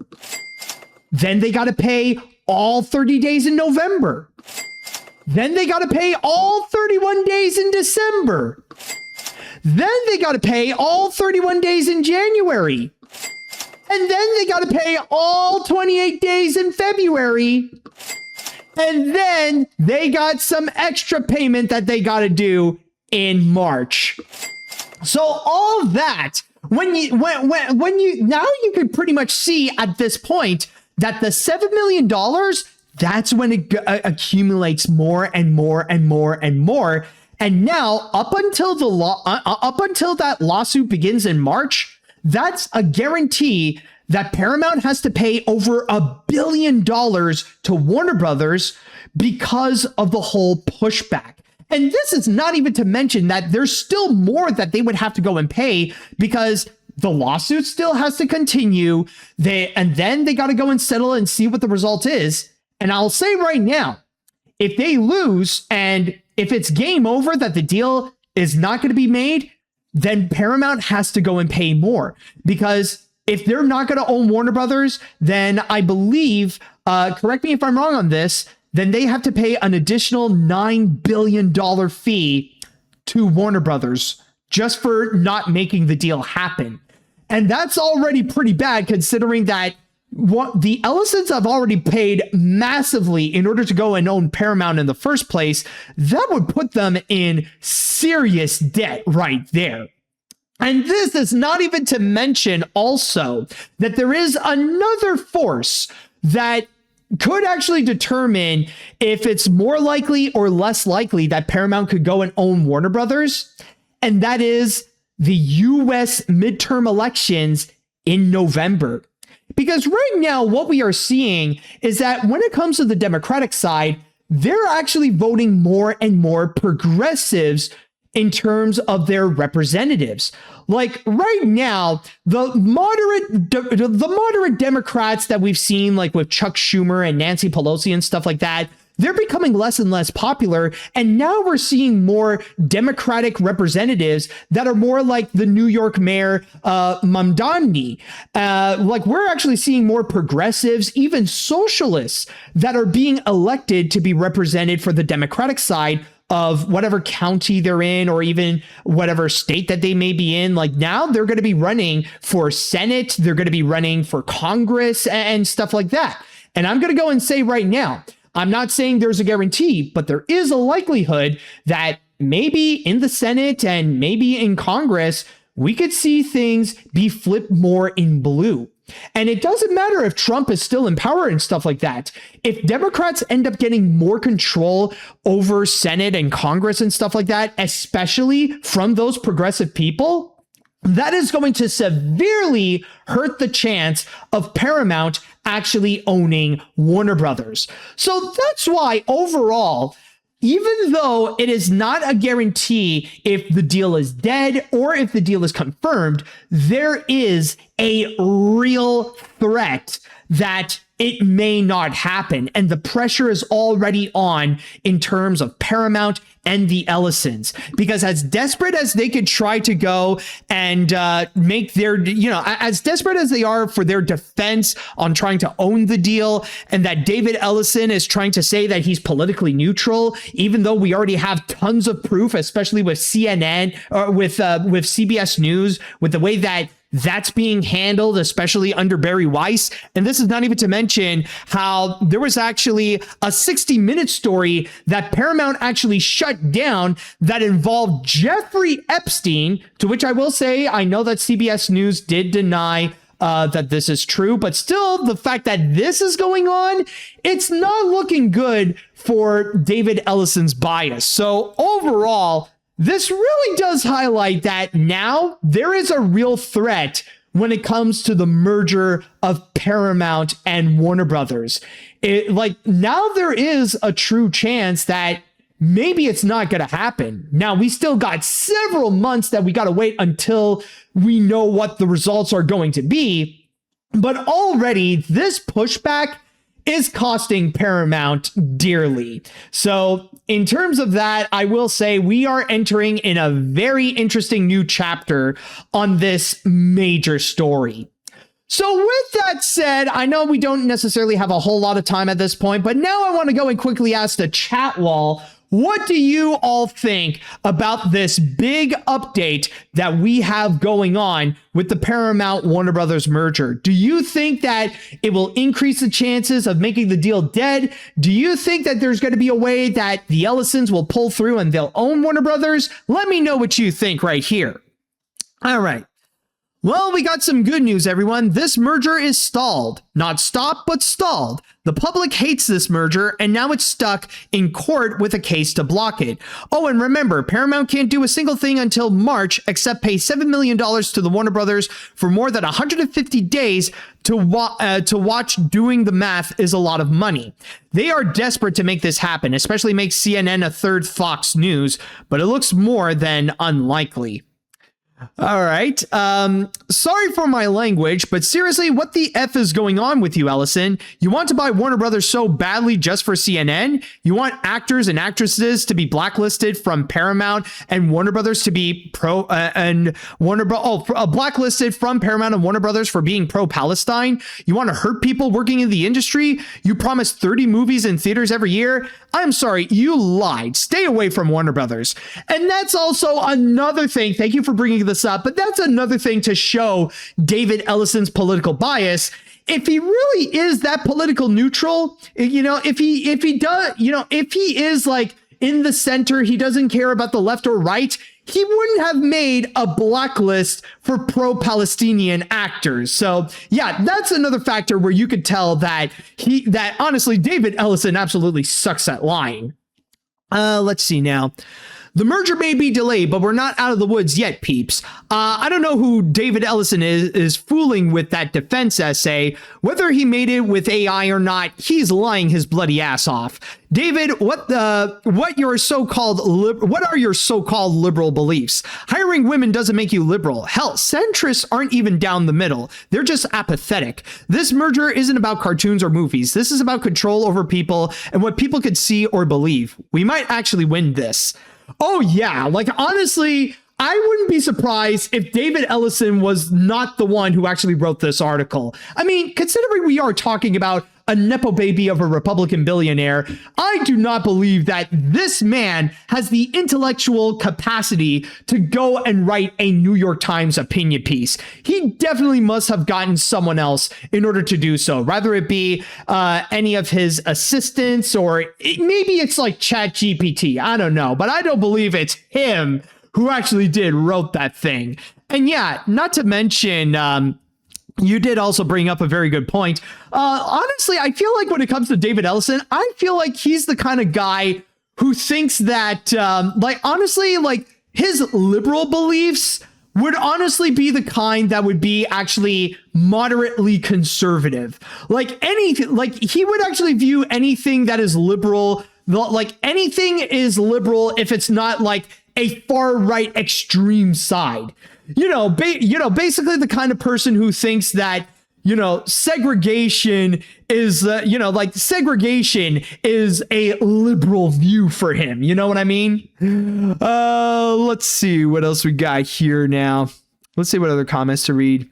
Then they got to pay all 30 days in November. Then they got to pay all 31 days in December. Then they got to pay all 31 days in January. And then they got to pay all 28 days in February. And then they got some extra payment that they got to do in March. So all that, when you now you can pretty much see at this point that the $7 million, that's when it accumulates more and more and more and more. And now up until that lawsuit begins in March, that's a guarantee that Paramount has to pay over $1 billion to Warner Brothers because of the whole pushback. And this is not even to mention that there's still more that they would have to go and pay, because the lawsuit still has to continue. And then they got to go and settle and see what the result is. And I'll say right now, if they lose and if it's game over that the deal is not going to be made, then Paramount has to go and pay more, because if they're not going to own Warner Brothers, then I believe, correct me if I'm wrong on this, then they have to pay an additional $9 billion fee to Warner Brothers just for not making the deal happen. And that's already pretty bad, considering that what the Ellisons have already paid massively in order to go and own Paramount in the first place. That would put them in serious debt right there. And this is not even to mention also that there is another force that could actually determine if it's more likely or less likely that Paramount could go and own Warner Brothers. And that is the US midterm elections in November. Because right now, what we are seeing is that when it comes to the Democratic side, they're actually voting more and more progressives in terms of their representatives. Like right now, the moderate Democrats that we've seen, like with Chuck Schumer and Nancy Pelosi and stuff like that, they're becoming less and less popular. And now we're seeing more Democratic representatives that are more like the New York mayor, Mamdani. Like we're actually seeing more progressives, even socialists, that are being elected to be represented for the Democratic side of whatever county they're in, or even whatever state that they may be in. Like now they're going to be running for Senate. They're going to be running for Congress and stuff like that. And I'm going to go and say right now, I'm not saying there's a guarantee, but there is a likelihood that maybe in the Senate and maybe in Congress, we could see things be flipped more in blue. And it doesn't matter if Trump is still in power and stuff like that. If Democrats end up getting more control over Senate and Congress and stuff like that, especially from those progressive people, that is going to severely hurt the chance of Paramount actually owning Warner Brothers. So that's why overall, even though it is not a guarantee if the deal is dead or if the deal is confirmed, there is a real threat that it may not happen. And the pressure is already on in terms of Paramount and the Ellisons, because as desperate as they could try to go and make their, as desperate as they are for their defense on trying to own the deal, and that David Ellison is trying to say that he's politically neutral, even though we already have tons of proof, especially with CNN or with CBS News, with the way that that's being handled, especially under Barry Weiss. And this is not even to mention how there was actually a 60-minute story that Paramount actually shut down that involved Jeffrey Epstein, to which I will say, I know that CBS News did deny that this is true, but still the fact that this is going on, it's not looking good for David Ellison's bias. So overall, this really does highlight that now there is a real threat when it comes to the merger of Paramount and Warner Brothers. Now there is a true chance that maybe it's not going to happen. Now, we still got several months that we got to wait until we know what the results are going to be. But already this pushback is costing Paramount dearly. So in terms of that, I will say we are entering in a very interesting new chapter on this major story. So with that said, I know we don't necessarily have a whole lot of time at this point, but now I want to go and quickly ask the chat wall, what do you all think about this big update that we have going on with the Paramount-Warner Bros. Merger? Do you think that it will increase the chances of making the deal dead? Do you think that there's going to be a way that the Ellisons will pull through and they'll own Warner Brothers? Let me know what you think right here. All right. Well, we got some good news, everyone. This merger is stalled. Not stopped, but stalled. The public hates this merger, and now it's stuck in court with a case to block it. Oh, and remember, Paramount can't do a single thing until March except pay $7 million to the Warner Brothers for more than 150 days to watch. Doing the math is a lot of money. They are desperate to make this happen, especially make CNN a third Fox News, but it looks more than unlikely. All right. Sorry for my language, but seriously, what the F is going on with you, Ellison? You want to buy Warner Brothers so badly just for CNN? You want actors and actresses to be blacklisted from Paramount and Warner Brothers to be blacklisted from Paramount and Warner Brothers for being pro-Palestine? You want to hurt people working in the industry? You promised 30 movies in theaters every year? I'm sorry, you lied. Stay away from Warner Brothers. And that's also another thing. Thank you for bringing this up, but that's another thing to show David Ellison's political bias. If he really is that political neutral, if he is like in the center, he doesn't care about the left or right, he wouldn't have made a blacklist for pro-Palestinian actors. So yeah, that's another factor where you could tell that honestly, David Ellison absolutely sucks at lying. Let's see now. The merger may be delayed, but we're not out of the woods yet, peeps. I don't know who David Ellison is fooling with that defense essay. Whether he made it with AI or not, he's lying his bloody ass off. David, what are your so-called liberal beliefs? Hiring women doesn't make you liberal. Hell, centrists aren't even down the middle. They're just apathetic. This merger isn't about cartoons or movies. This is about control over people and what people could see or believe. We might actually win this. Oh yeah, like honestly, I wouldn't be surprised if David Ellison was not the one who actually wrote this article. I mean, considering we are talking about a nepo baby of a Republican billionaire, I do not believe that this man has the intellectual capacity to go and write a New York Times opinion piece. He definitely must have gotten someone else in order to do so, rather it be any of his assistants, or maybe it's like ChatGPT. I don't know, but I don't believe it's him who actually wrote that thing. And yeah, not to mention, you did also bring up a very good point. Honestly, I feel like when it comes to David Ellison, I feel like he's the kind of guy who thinks that, like his liberal beliefs would honestly be the kind that would be actually moderately conservative. Like anything, like he would actually view anything that is liberal, like anything is liberal if it's not like a far right extreme side. Basically the kind of person who thinks that, segregation is, segregation is a liberal view for him. You know what I mean? Let's see what else we got here now. Let's see what other comments to read.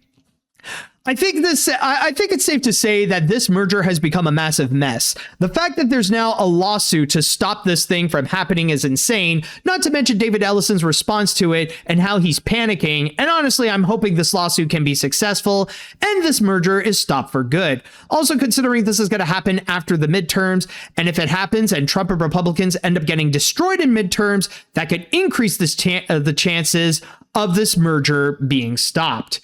I think it's safe to say that this merger has become a massive mess. The fact that there's now a lawsuit to stop this thing from happening is insane, not to mention David Ellison's response to it and how he's panicking. And honestly, I'm hoping this lawsuit can be successful and this merger is stopped for good. Also, considering this is going to happen after the midterms, and if it happens and Trump and Republicans end up getting destroyed in midterms, that could increase the chances of this merger being stopped.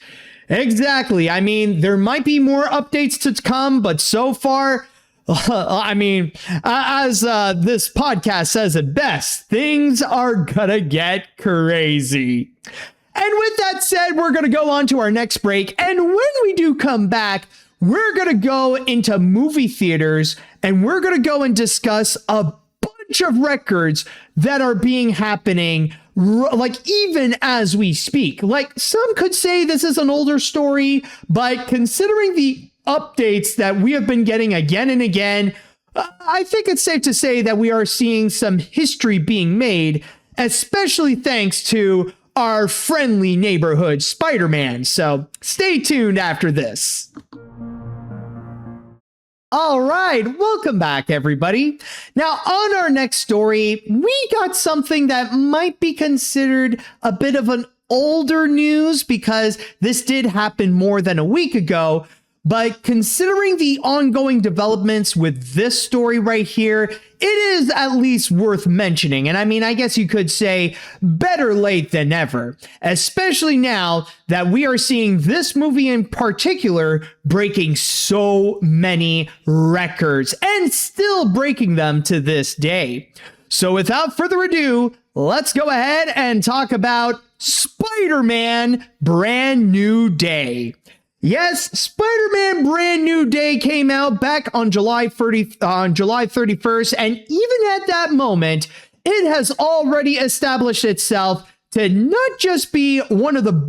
Exactly. I mean, there might be more updates to come, but so far, I mean, as this podcast says it best, things are gonna get crazy. And with that said, we're gonna go on to our next break. And when we do come back, we're gonna go into movie theaters and we're gonna go and discuss a bunch of records that are happening like even as we speak. Like some could say this is an older story, but considering the updates that we have been getting again and again, I think it's safe to say that we are seeing some history being made, especially thanks to our friendly neighborhood Spider-Man. So stay tuned after this. All right, welcome back, everybody. Now, on our next story, we got something that might be considered a bit of an older news because this did happen more than a week ago. But considering the ongoing developments with this story right here, it is at least worth mentioning. And I mean, I guess you could say better late than never, especially now that we are seeing this movie in particular breaking so many records and still breaking them to this day. So without further ado, let's go ahead and talk about Spider-Man Brand New Day. Yes, Spider-Man Brand New Day came out back on July 31st, and even at that moment, it has already established itself to not just be the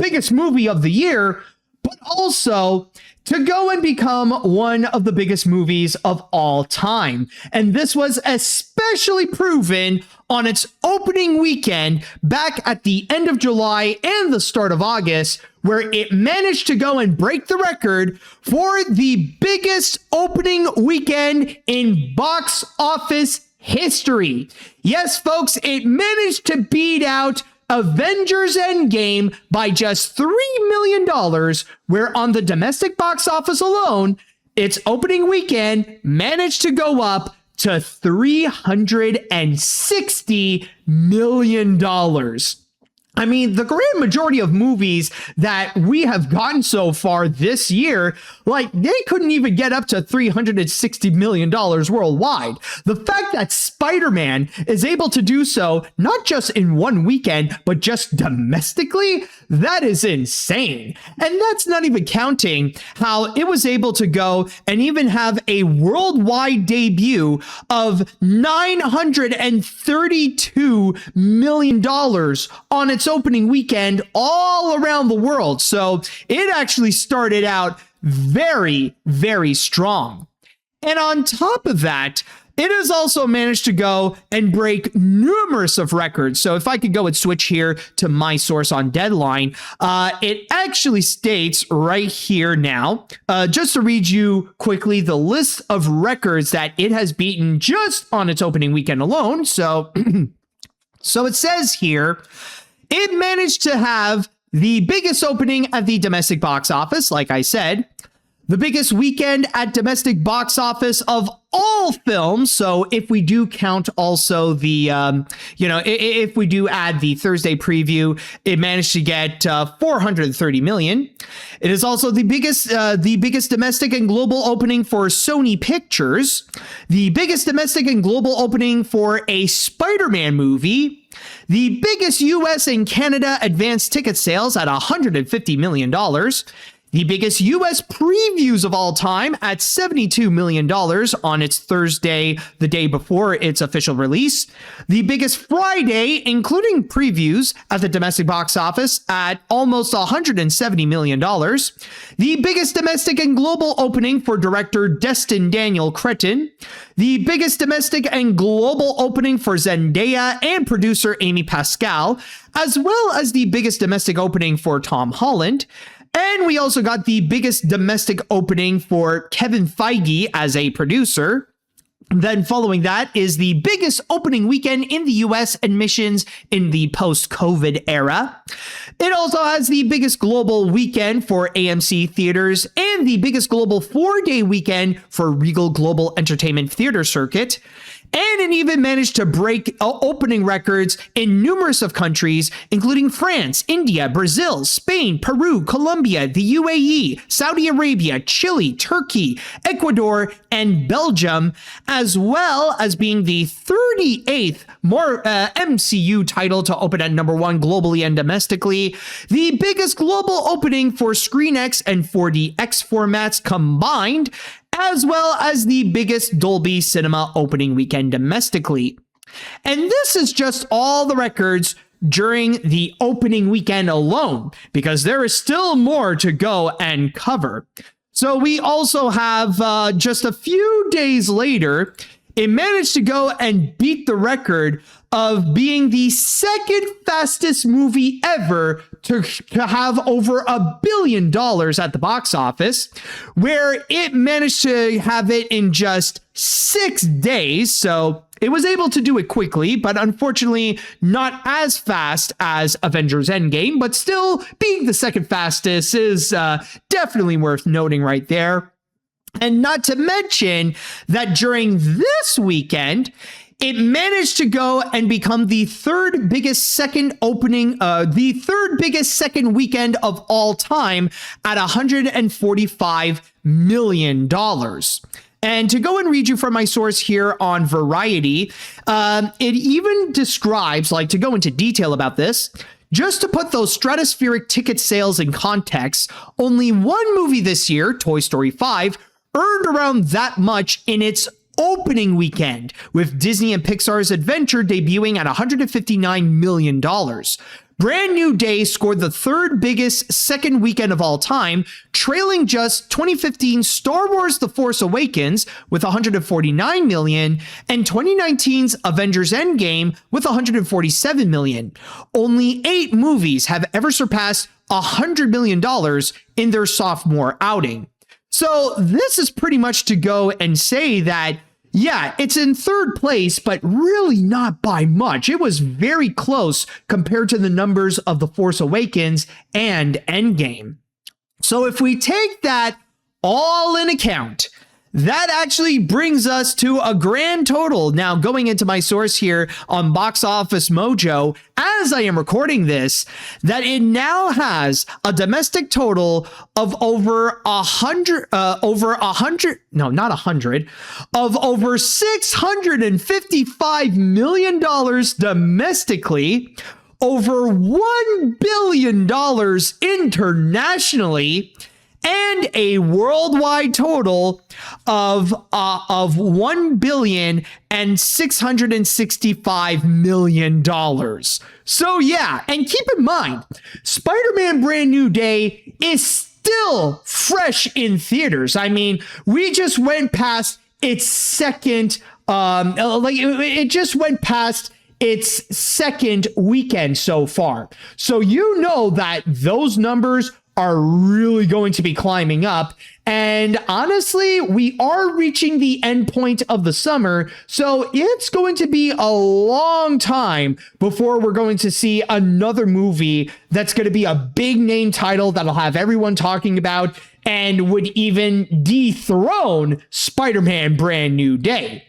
biggest movie of the year, but also to go and become one of the biggest movies of all time. And this was especially proven on its opening weekend back at the end of July and the start of August, where it managed to go and break the record for the biggest opening weekend in box office history. Yes, folks, it managed to beat out Avengers Endgame by just $3 million, where on the domestic box office alone, its opening weekend managed to go up to $360 million. I mean, the grand majority of movies that we have gotten so far this year, like, they couldn't even get up to $360 million worldwide. The fact that Spider-Man is able to do so, not just in one weekend, but just domestically, that is insane. And that's not even counting how it was able to go and even have a worldwide debut of $932 million on its opening weekend all around the world. So it actually started out very, very strong. And on top of that, it has also managed to go and break numerous of records. So if I could go and switch here to my source on Deadline, it actually states right here now, just to read you quickly, the list of records that it has beaten just on its opening weekend alone. So, so it says here, it managed to have the biggest opening at the domestic box office, like I said, the biggest weekend at domestic box office of all films. So if we do count also the, if we do add the Thursday preview, it managed to get 430 million. It is also the biggest domestic and global opening for Sony Pictures, the biggest domestic and global opening for a Spider-Man movie, the biggest US and Canada advanced ticket sales at $150 million, the biggest US previews of all time at $72 million on its Thursday, the day before its official release, the biggest Friday, including previews at the domestic box office at almost $170 million, the biggest domestic and global opening for director Destin Daniel Cretton, the biggest domestic and global opening for Zendaya and producer Amy Pascal, as well as the biggest domestic opening for Tom Holland. And we also got the biggest domestic opening for Kevin Feige as a producer. Then following that is the biggest opening weekend in the US admissions in the post-COVID era. It also has the biggest global weekend for AMC theaters and the biggest global 4-day weekend for Regal Global Entertainment Theater Circuit. And it even managed to break opening records in numerous of countries, including France, India, Brazil, Spain, Peru, Colombia, the UAE, Saudi Arabia, Chile, Turkey, Ecuador, and Belgium, as well as being the 38th MCU title to open at number 1 globally and domestically, the biggest global opening for ScreenX and 4DX formats combined, as well as the biggest Dolby Cinema opening weekend domestically. And this is just all the records during the opening weekend alone, because there is still more to go and cover. So we also have just a few days later, it managed to go and beat the record of being the second fastest movie ever to have over $1 billion at the box office, where it managed to have it in just 6 days. So it was able to do it quickly, but unfortunately not as fast as Avengers Endgame, but still being the second fastest is definitely worth noting right there. And not to mention that during this weekend, it managed to go and become the third biggest second weekend of all time at $145 million. And to go and read you from my source here on Variety, it even describes, like, to go into detail about this, just to put those stratospheric ticket sales in context, only one movie this year, Toy Story 5, earned around that much in its opening weekend, with Disney and Pixar's Adventure debuting at $159 million. Brand New Day scored the third biggest second weekend of all time, trailing just 2015 Star Wars The Force Awakens with $149 million and 2019's Avengers Endgame with $147 million. Only 8 movies have ever surpassed $100 million in their sophomore outing. So this is pretty much to go and say that, yeah, it's in third place, but really not by much. It was very close compared to the numbers of The Force Awakens and Endgame. So if we take that all in account, that actually brings us to a grand total. Now, going into my source here on Box Office Mojo, as I am recording this, that it now has a domestic total of over $655 million domestically, over $1 billion internationally, and a worldwide total of $1,665,000,000. So yeah, and keep in mind, Spider-Man Brand New Day is still fresh in theaters. I mean, we just went past its second, it just went past its second weekend so far. So you know that those numbers are really going to be climbing up. And honestly, we are reaching the end point of the summer, so it's going to be a long time before we're going to see another movie that's going to be a big name title that'll have everyone talking about and would even dethrone Spider-Man Brand New Day.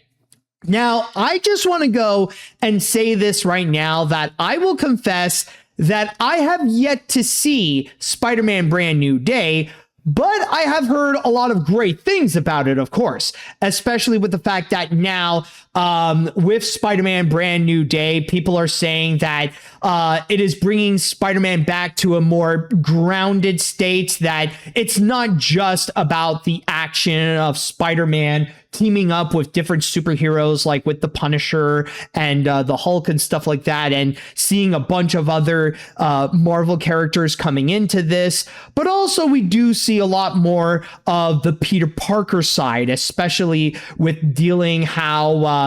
Now, I just want to go and say this right now, that I will confess that I have yet to see Spider-Man Brand New Day, but I have heard a lot of great things about it, of course, especially with the fact that now with Spider-Man Brand New Day, people are saying that it is bringing Spider-Man back to a more grounded state, that it's not just about the action of Spider-Man teaming up with different superheroes like with the Punisher and the Hulk and stuff like that, and seeing a bunch of other Marvel characters coming into this. But also we do see a lot more of the Peter Parker side, especially with dealing how,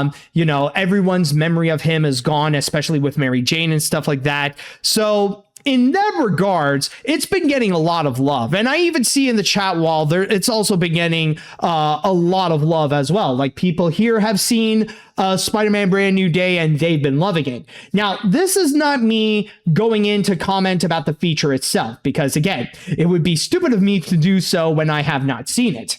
everyone's memory of him is gone, especially with Mary Jane and stuff like that. So in that regards, it's been getting a lot of love. And I even see in the chat wall there, it's also been getting a lot of love as well. Like, people here have seen Spider-Man Brand New Day and they've been loving it. Now, this is not me going in to comment about the feature itself, because again, it would be stupid of me to do so when I have not seen it.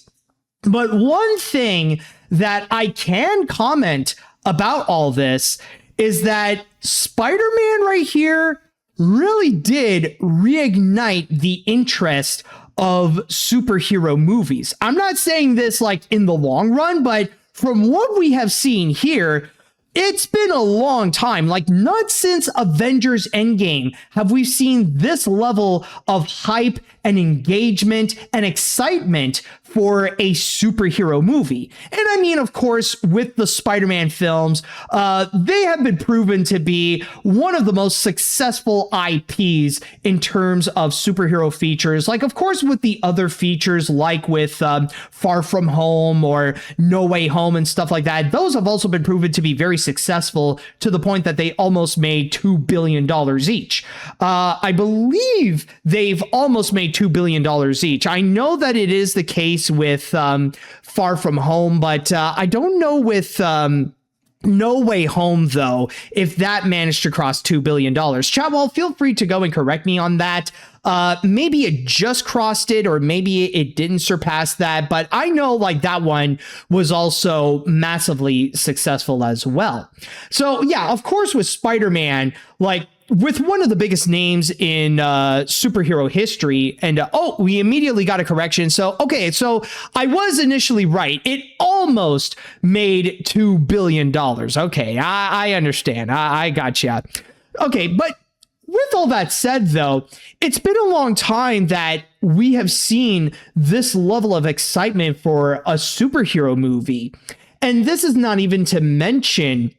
But one thing that I can comment about all this is that Spider-Man right here really did reignite the interest of superhero movies. I'm not saying this like in the long run, but from what we have seen here, it's been a long time. Like, not since Avengers Endgame have we seen this level of hype and engagement and excitement for a superhero movie. And I mean, of course, with the Spider-Man films, they have been proven to be one of the most successful IPs in terms of superhero features. Like, of course, with the other features, like with Far From Home or No Way Home and stuff like that, those have also been proven to be very successful, to the point that they almost made $2 billion each. I believe they've almost made $2 billion each. I know that it is the case with Far From Home, but I don't know with No Way Home, though, if that managed to cross $2 billion. Chat wall, feel free to go and correct me on that. Maybe it just crossed it, or maybe it didn't surpass that, but I know like that one was also massively successful as well. So yeah, of course, with Spider-Man, like, with one of the biggest names in superhero history, and we immediately got a correction. So, okay, so I was initially right. It almost made $2 billion. Okay, I understand. I gotcha. Okay, but with all that said, though, it's been a long time that we have seen this level of excitement for a superhero movie. And this is not even to mention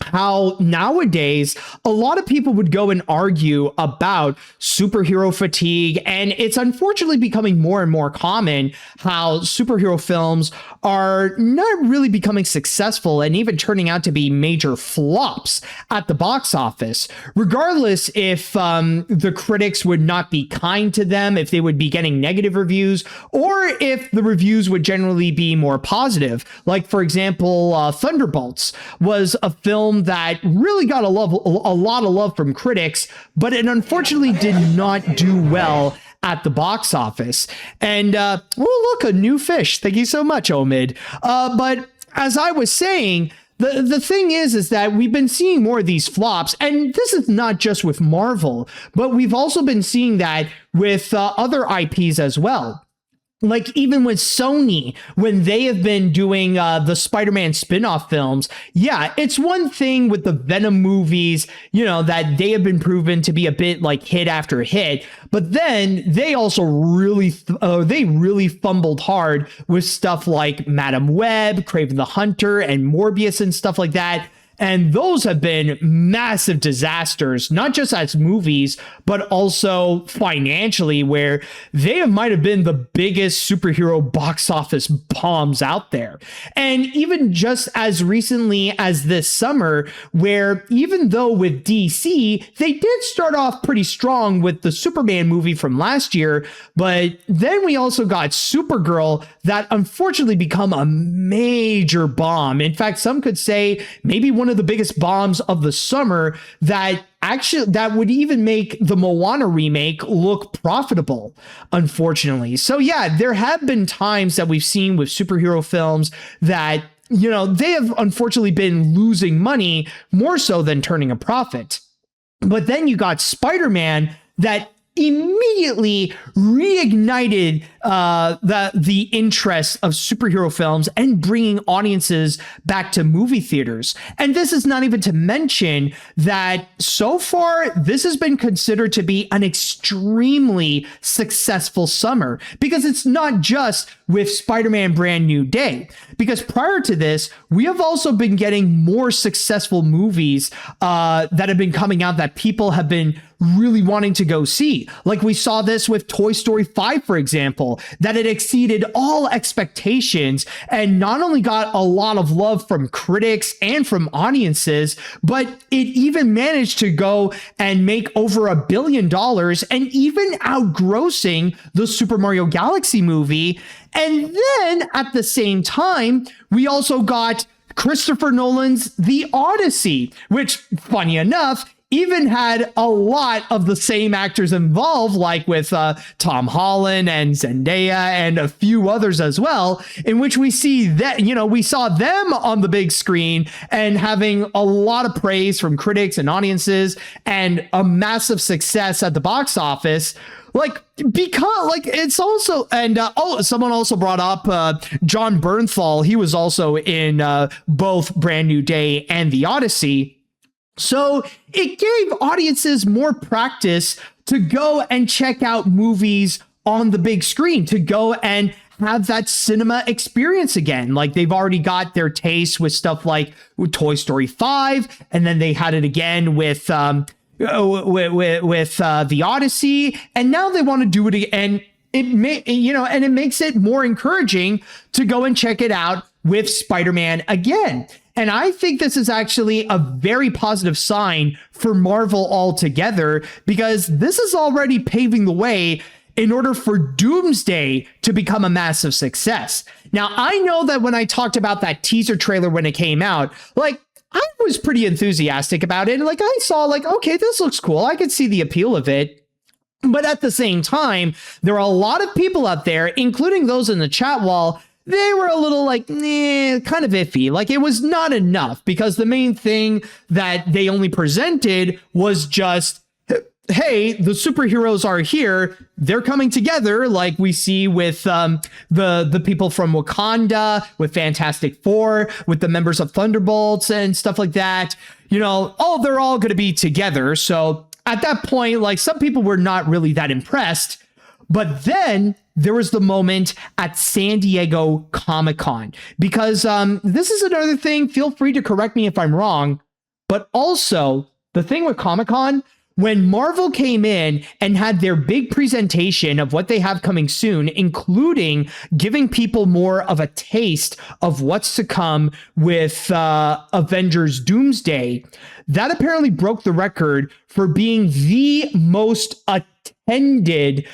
how nowadays a lot of people would go and argue about superhero fatigue, and it's unfortunately becoming more and more common how superhero films are not really becoming successful and even turning out to be major flops at the box office, regardless if the critics would not be kind to them, if they would be getting negative reviews, or if the reviews would generally be more positive. Like, for example, Thunderbolts was a film that really got a lot of love from critics, but it unfortunately did not do well at the box office. And, look, a new fish. Thank you so much, Omid. But as I was saying, the thing is that we've been seeing more of these flops, and this is not just with Marvel, but we've also been seeing that with other IPs as well. Like even with Sony, when they have been doing the Spider-Man spin-off films, yeah, it's one thing with the Venom movies, that they have been proven to be a bit like hit after hit, but then they also really fumbled hard with stuff like Madam Web, Kraven the Hunter, and Morbius and stuff like that. And those have been massive disasters, not just as movies, but also financially, where they might have been the biggest superhero box office bombs out there. And even just as recently as this summer, where even though with DC, they did start off pretty strong with the Superman movie from last year, but then we also got Supergirl that unfortunately become a major bomb. In fact, some could say maybe one of the biggest bombs of the summer that would even make the Moana remake look profitable, unfortunately. So yeah, there have been times that we've seen with superhero films that, they have unfortunately been losing money more so than turning a profit. But then you got Spider-Man that immediately reignited the interest of superhero films and bringing audiences back to movie theaters. And this is not even to mention that so far, this has been considered to be an extremely successful summer, because it's not just with Spider-Man Brand New Day, because prior to this, we have also been getting more successful movies that have been coming out that people have been really wanting to go see. Like we saw this with Toy Story 5, for example, that it exceeded all expectations and not only got a lot of love from critics and from audiences, but it even managed to go and make over $1 billion and even outgrossing the Super Mario Galaxy movie. And then at the same time, we also got Christopher Nolan's The Odyssey, which, funny enough, even had a lot of the same actors involved, like with Tom Holland and Zendaya and a few others as well, in which we see that, we saw them on the big screen and having a lot of praise from critics and audiences and a massive success at the box office. It's also, and someone also brought up John Bernthal. He was also in both Brand New Day and The Odyssey. So it gave audiences more practice to go and check out movies on the big screen, to go and have that cinema experience again. Like they've already got their taste with stuff like Toy Story 5, and then they had it again with The Odyssey, and now they want to do it again. It makes it more encouraging to go and check it out with Spider-Man again. And I think this is actually a very positive sign for Marvel altogether, because this is already paving the way in order for Doomsday to become a massive success. Now, I know that when I talked about that teaser trailer when it came out, I was pretty enthusiastic about it. I saw okay, this looks cool. I could see the appeal of it. But at the same time, there are a lot of people out there, including those in the chat wall, they were a little kind of iffy. It was not enough, because the main thing that they only presented was just, hey, the superheroes are here. They're coming together, like we see with the people from Wakanda, with Fantastic Four, with the members of Thunderbolts and stuff like that. They're all going to be together. So at that point, some people were not really that impressed. But then there was the moment at San Diego Comic-Con, because this is another thing. Feel free to correct me if I'm wrong. But also, the thing with Comic-Con, when Marvel came in and had their big presentation of what they have coming soon, including giving people more of a taste of what's to come with Avengers Doomsday, that apparently broke the record for being the most attended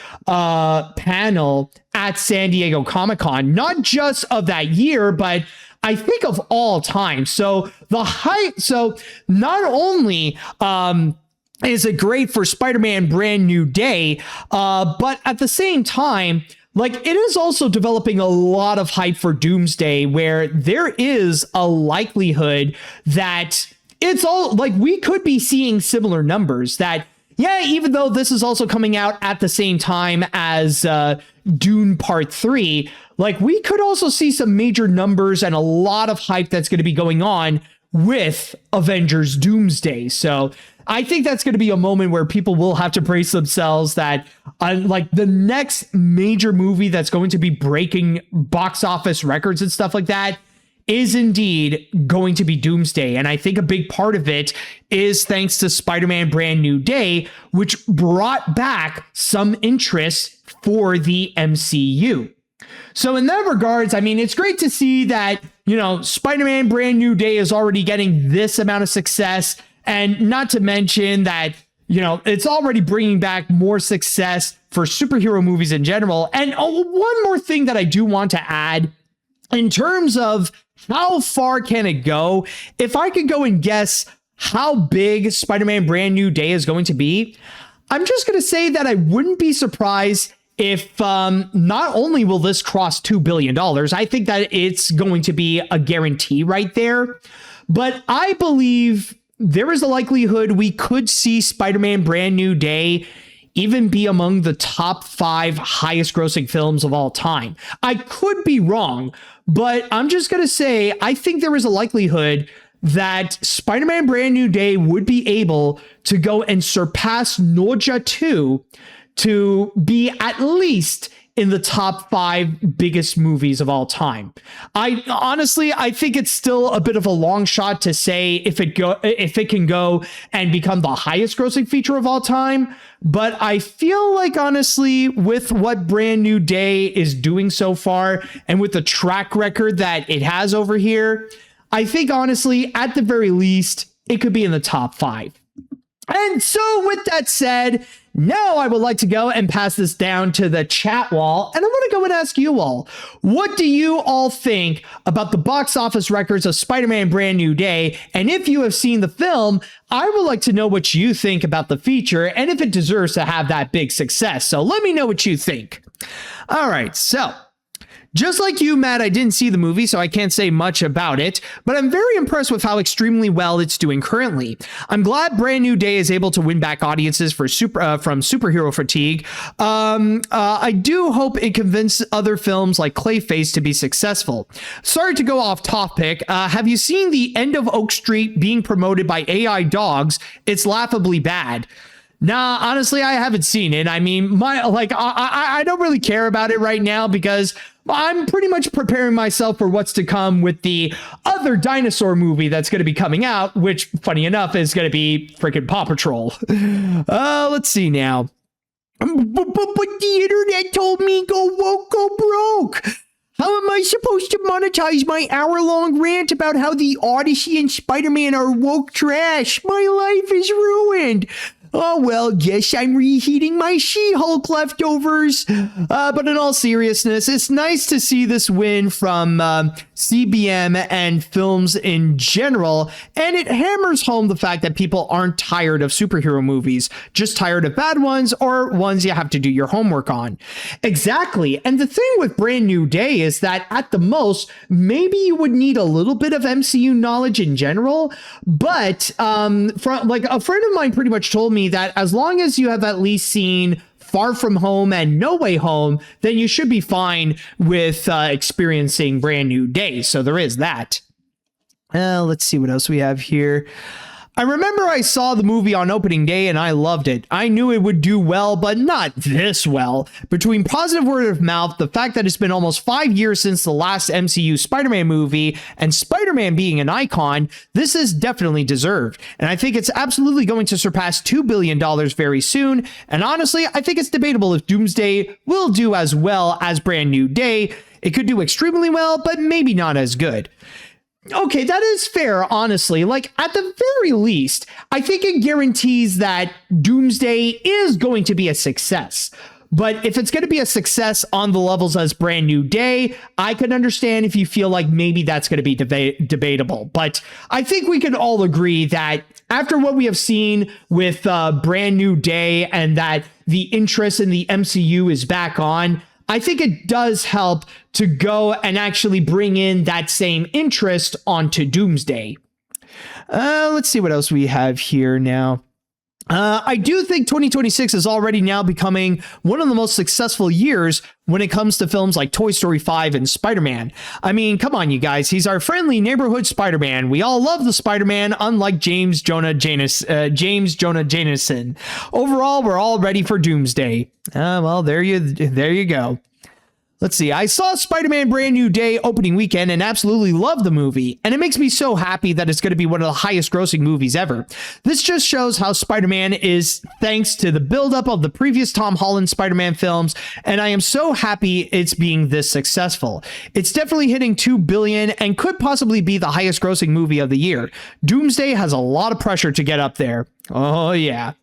panel at San Diego Comic-Con, not just of that year, but I think of all time. So the hype, so not only is it great for Spider-Man Brand New Day? But at the same time, like, it is also developing a lot of hype for Doomsday, where there is a likelihood that it's all like we could be seeing similar numbers that, yeah, even though this is also coming out at the same time as Dune Part 3, like we could also see some major numbers and a lot of hype that's going to be going on with Avengers Doomsday. So I think that's going to be a moment where people will have to brace themselves that like the next major movie that's going to be breaking box office records and stuff like that is indeed going to be Doomsday. And I think a big part of it is thanks to Spider-Man Brand New Day, which brought back some interest for the MCU. So in that regards, I mean, it's great to see that, you know, Spider-Man Brand New Day is already getting this amount of success. And not to mention that, you know, it's already bringing back more success for superhero movies in general. And one more thing that I do want to add in terms of how far can it go? If I could go and guess how big Spider-Man Brand New Day is going to be, I'm just going to say that I wouldn't be surprised if not only will this cross $2 billion, I think that it's going to be a guarantee right there. But I believe there is a likelihood we could see Spider-Man Brand New Day even be among the top 5 highest grossing films of all time. I could be wrong, but I'm just going to say, I think there is a likelihood that Spider-Man Brand New Day would be able to go and surpass Nausea 2 to be at least in the top 5 biggest movies of all time. I think it's still a bit of a long shot to say if it can go and become the highest grossing feature of all time. But I feel like, honestly, with what Brand New Day is doing so far and with the track record that it has over here, I think, honestly, at the very least, it could be in the top 5. And so with that said, now I would like to go and pass this down to the chat wall, and I want to go and ask you all, what do you all think about the box office records of Spider-Man Brand New Day? And if you have seen the film, I would like to know what you think about the feature and if it deserves to have that big success. So let me know what you think. All right, so just like you, Matt, I didn't see the movie, so I can't say much about it, but I'm very impressed with how extremely well it's doing currently. I'm glad Brand New Day is able to win back audiences from superhero fatigue. I do hope it convinces other films like Clayface to be successful. Sorry to go off topic. Have you seen the end of Oak Street being promoted by AI dogs? It's laughably bad. Nah, honestly, I haven't seen it. I mean, I don't really care about it right now because I'm pretty much preparing myself for what's to come with the other dinosaur movie that's going to be coming out, which, funny enough, is going to be freaking Paw Patrol. Let's see now. But the internet told me go woke, go broke. How am I supposed to monetize my hour-long rant about how the Odyssey and Spider-Man are woke trash? My life is ruined. Oh, well, guess I'm reheating my She-Hulk leftovers. But in all seriousness, it's nice to see this win from CBM and films in general. And it hammers home the fact that people aren't tired of superhero movies, just tired of bad ones or ones you have to do your homework on. Exactly. And the thing with Brand New Day is that at the most, maybe you would need a little bit of MCU knowledge in general. But from like a friend of mine pretty much told me that as long as you have at least seen Far From Home and No Way Home, then you should be fine with experiencing Brand New Day. So there is that. Let's see what else we have here. I remember I saw the movie on opening day and I loved it. I knew it would do well, but not this well. Between positive word of mouth, the fact that it's been almost 5 years since the last MCU Spider-Man movie, and Spider-Man being an icon, this is definitely deserved. And I think it's absolutely going to surpass $2 billion very soon. And honestly, I think it's debatable if Doomsday will do as well as Brand New Day. It could do extremely well, but maybe not as good. Okay, that is fair, honestly. Like, at the very least, I think it guarantees that Doomsday is going to be a success. But if it's going to be a success on the levels as Brand New Day, I can understand if you feel like maybe that's going to be debatable. But I think we can all agree that after what we have seen with Brand New Day and that the interest in the MCU is back on, I think it does help to go and actually bring in that same interest onto Doomsday. Let's see what else we have here now. I do think 2026 is already now becoming one of the most successful years when it comes to films like Toy Story 5 and Spider-Man. I mean, come on, you guys. He's our friendly neighborhood Spider-Man. We all love the Spider-Man, unlike James Jonah Jameson. Overall, we're all ready for Doomsday. Well, there you go. Let's see. I saw Spider-Man Brand New Day opening weekend and absolutely loved the movie. And it makes me so happy that it's going to be one of the highest grossing movies ever. This just shows how Spider-Man is thanks to the buildup of the previous Tom Holland Spider-Man films. And I am so happy it's being this successful. It's definitely hitting $2 billion and could possibly be the highest grossing movie of the year. Doomsday has a lot of pressure to get up there. Oh, yeah.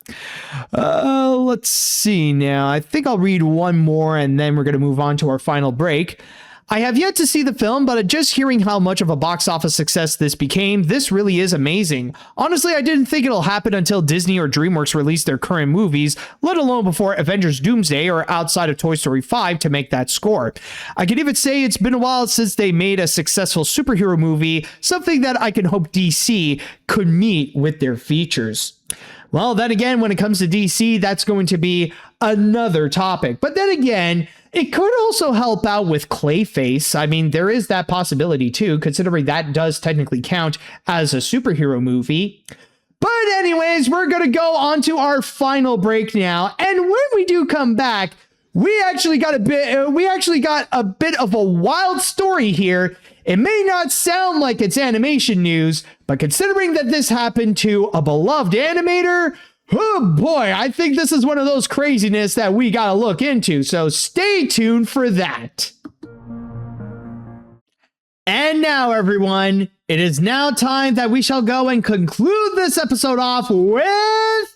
Let's see now. I think I'll read one more and then we're going to move on to our final break. I have yet to see the film, but just hearing how much of a box office success this became, this really is amazing. Honestly, I didn't think it'll happen until Disney or DreamWorks released their current movies, let alone before Avengers Doomsday or outside of Toy Story 5 to make that score. I could even say it's been a while since they made a successful superhero movie, something that I can hope DC could meet with their features. Well, then again, when it comes to DC, that's going to be another topic. But then again, it could also help out with Clayface. I mean, there is that possibility too, considering that does technically count as a superhero movie. But anyways, we're going to go on to our final break now. And when we do come back, we actually got a bit of a wild story here. It may not sound like it's animation news, but considering that this happened to a beloved animator, oh boy, I think this is one of those craziness that we gotta look into, so stay tuned for that. And now, everyone, it is now time that we shall go and conclude this episode off with...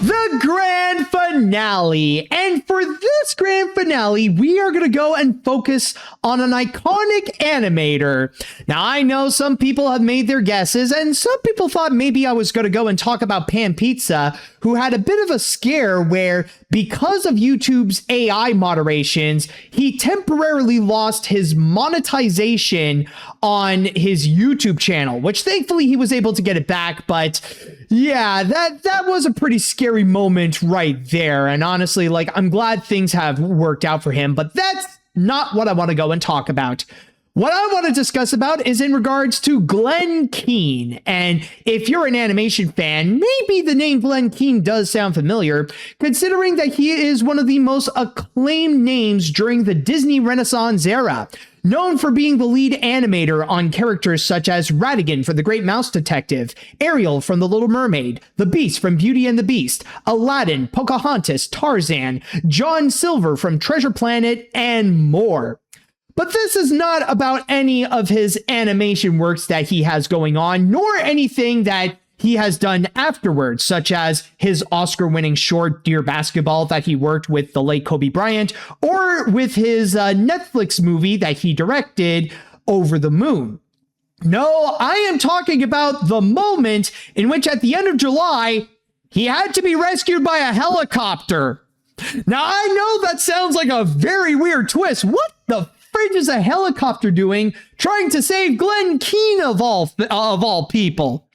the grand finale. And for this grand finale, we are going to go and focus on an iconic animator. Now, I know some people have made their guesses, and some people thought maybe I was going to go and talk about Pan Pizza, who had a bit of a scare where, because of YouTube's AI moderations, he temporarily lost his monetization on his YouTube channel, which thankfully he was able to get it back. But yeah, that was a pretty scary moment right there. And honestly, like, I'm glad things have worked out for him, but that's not what I want to go and talk about. What I want to discuss about is in regards to Glen Keane. And if you're an animation fan, maybe the name Glen Keane does sound familiar, considering that he is one of the most acclaimed names during the Disney Renaissance era. Known for being the lead animator on characters such as Ratigan for The Great Mouse Detective, Ariel from The Little Mermaid, the Beast from Beauty and the Beast, Aladdin, Pocahontas, Tarzan, John Silver from Treasure Planet, and more. But this is not about any of his animation works that he has going on, nor anything that he has done afterwards, such as his Oscar-winning short Dear Basketball that he worked with the late Kobe Bryant, or with his Netflix movie that he directed, Over the Moon. No, I am talking about the moment in which at the end of July, he had to be rescued by a helicopter. Now, I know that sounds like a very weird twist. What the fridge is a helicopter doing trying to save Glen Keane of all people?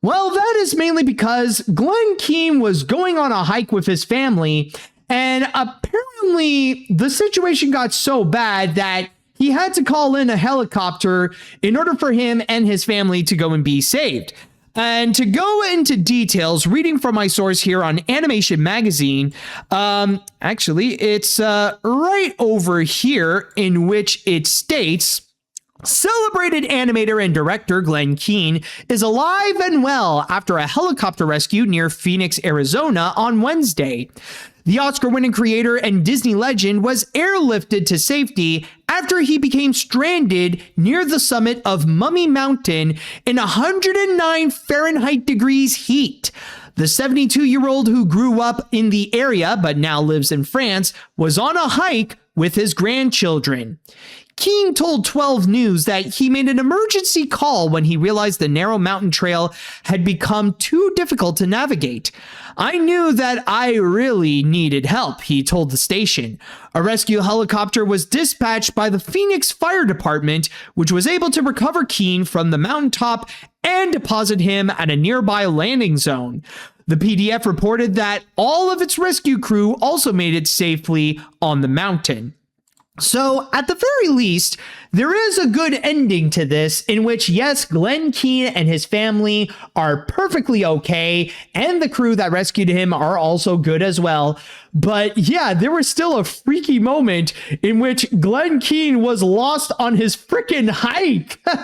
Well, that is mainly because Glen Keane was going on a hike with his family, and apparently the situation got so bad that he had to call in a helicopter in order for him and his family to go and be saved. And to go into details, reading from my source here on Animation Magazine, actually, it's right over here, in which it states, celebrated animator and director Glen Keane is alive and well after a helicopter rescue near Phoenix, Arizona on Wednesday. The Oscar-winning creator and Disney legend was airlifted to safety after he became stranded near the summit of Mummy Mountain in 109 Fahrenheit degrees heat. The 72-year-old who grew up in the area but now lives in France was on a hike with his grandchildren. Keane told 12 News that he made an emergency call when he realized the narrow mountain trail had become too difficult to navigate. I knew that I really needed help, he told the station. A rescue helicopter was dispatched by the Phoenix Fire Department, which was able to recover Keane from the mountaintop and deposit him at a nearby landing zone. The PDF reported that all of its rescue crew also made it safely on the mountain. So, at the very least, there is a good ending to this in which, yes, Glen Keane and his family are perfectly okay, and the crew that rescued him are also good as well. But yeah, there was still a freaky moment in which Glen Keane was lost on his freaking hike. Now,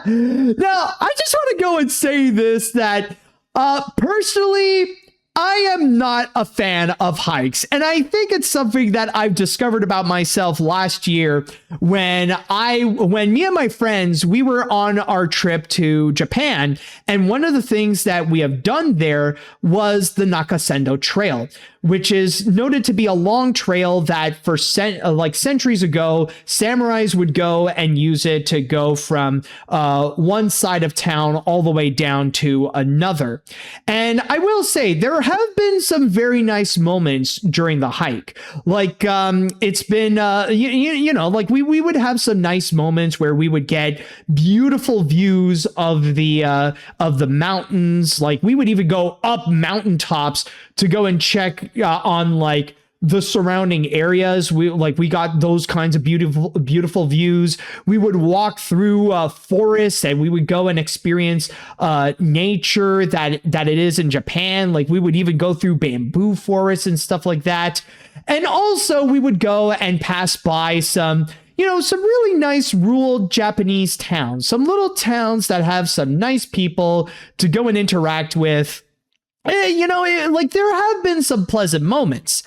I just want to go and say this, that personally, I am not a fan of hikes, and I think it's something that I've discovered about myself last year when me and my friends, we were on our trip to Japan, and one of the things that we have done there was the Nakasendo Trail, which is noted to be a long trail that for centuries ago, samurais would go and use it to go from one side of town all the way down to another. And I will say, there have been some very nice moments during the hike. Like, it's been, like we would have some nice moments where we would get beautiful views of the mountains. Like, we would even go up mountaintops to go and check on like the surrounding areas. We got those kinds of beautiful views. We would walk through forests, and we would go and experience nature that it is in Japan. Like, we would even go through bamboo forests and stuff like that. And also we would go and pass by some really nice rural Japanese towns, some little towns that have some nice people to go and interact with. There have been some pleasant moments.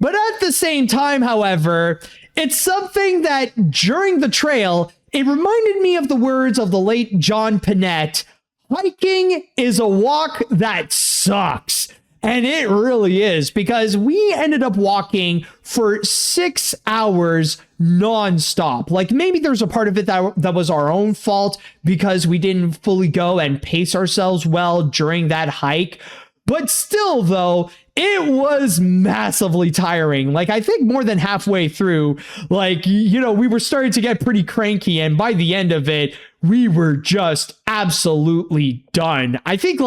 But at the same time, however, it's something that during the trail, it reminded me of the words of the late John Pinette: hiking is a walk that sucks. And it really is, because we ended up walking for 6 hours nonstop. Like, maybe there's a part of it that was our own fault because we didn't fully go and pace ourselves well during that hike. But still, though, it was massively tiring. Like, I think more than halfway through, we were starting to get pretty cranky. And by the end of it, we were just absolutely done. I think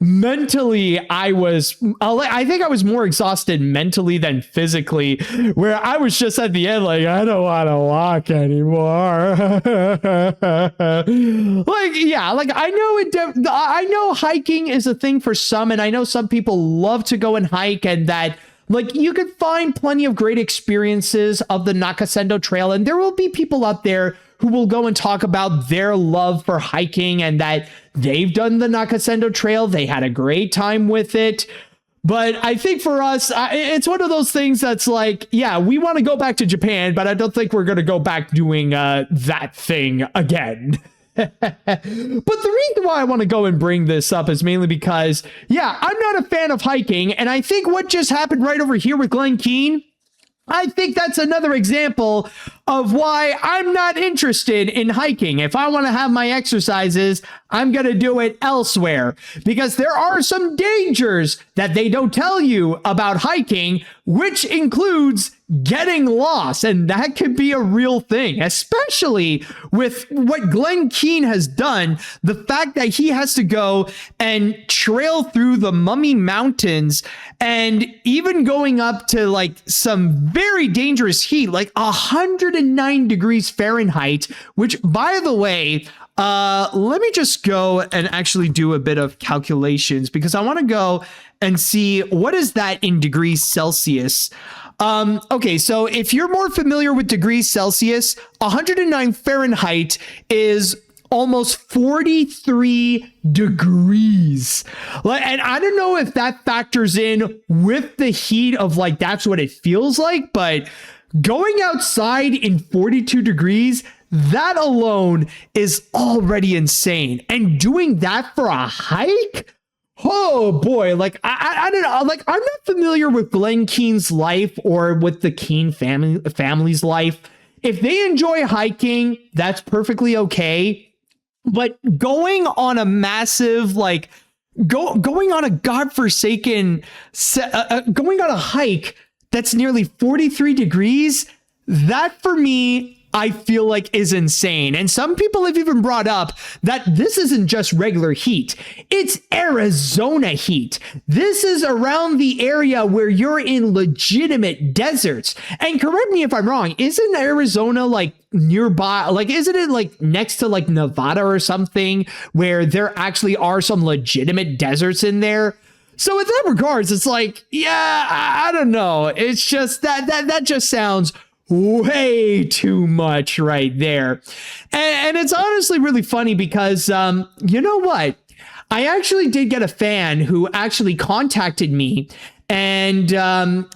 mentally, I think I was more exhausted mentally than physically, where I was just at the end, I don't want to walk anymore. I know hiking is a thing for some, and I know some people love to go and hike, and that you could find plenty of great experiences of the Nakasendo Trail, and there will be people out there who will go and talk about their love for hiking and that they've done the Nakasendo Trail. They had a great time with it. But I think for us, it's one of those things that's we want to go back to Japan, but I don't think we're going to go back doing that thing again. But the reason why I want to go and bring this up is mainly because, I'm not a fan of hiking. And I think what just happened right over here with Glen Keane, I think that's another example of why I'm not interested in hiking. If I want to have my exercises, I'm going to do it elsewhere, because there are some dangers that they don't tell you about hiking, which includes getting lost. And that could be a real thing, especially with what Glen Keane has done. The fact that he has to go and trail through the Mummy Mountains, and even going up to some very dangerous heat, 109 degrees Fahrenheit, which, by the way, let me just go and actually do a bit of calculations, because I want to go and see what is that in degrees Celsius. Okay, so if you're more familiar with degrees Celsius, 109 Fahrenheit is almost 43 degrees. And I don't know if that factors in with the heat of like, that's what it feels like, but going outside in 42 degrees, that alone is already insane. And doing that for a hike? Oh boy, like I don't know, like I'm not familiar with Glen Keane's life or with the Keane family's life. If they enjoy hiking, that's perfectly okay. But going on a massive, like going on a godforsaken, going on a hike that's nearly 43 degrees, that for me, I feel like is insane. And some people have even brought up that this isn't just regular heat. It's Arizona heat. This is around the area where you're in legitimate deserts. And correct me if I'm wrong, isn't Arizona like nearby? Like, isn't it like next to like Nevada or something where there actually are some legitimate deserts in there? So in that regards, it's like, yeah, I don't know. It's just that just sounds way too much right there. And it's honestly really funny because, you know what? I actually did get a fan who actually contacted me, and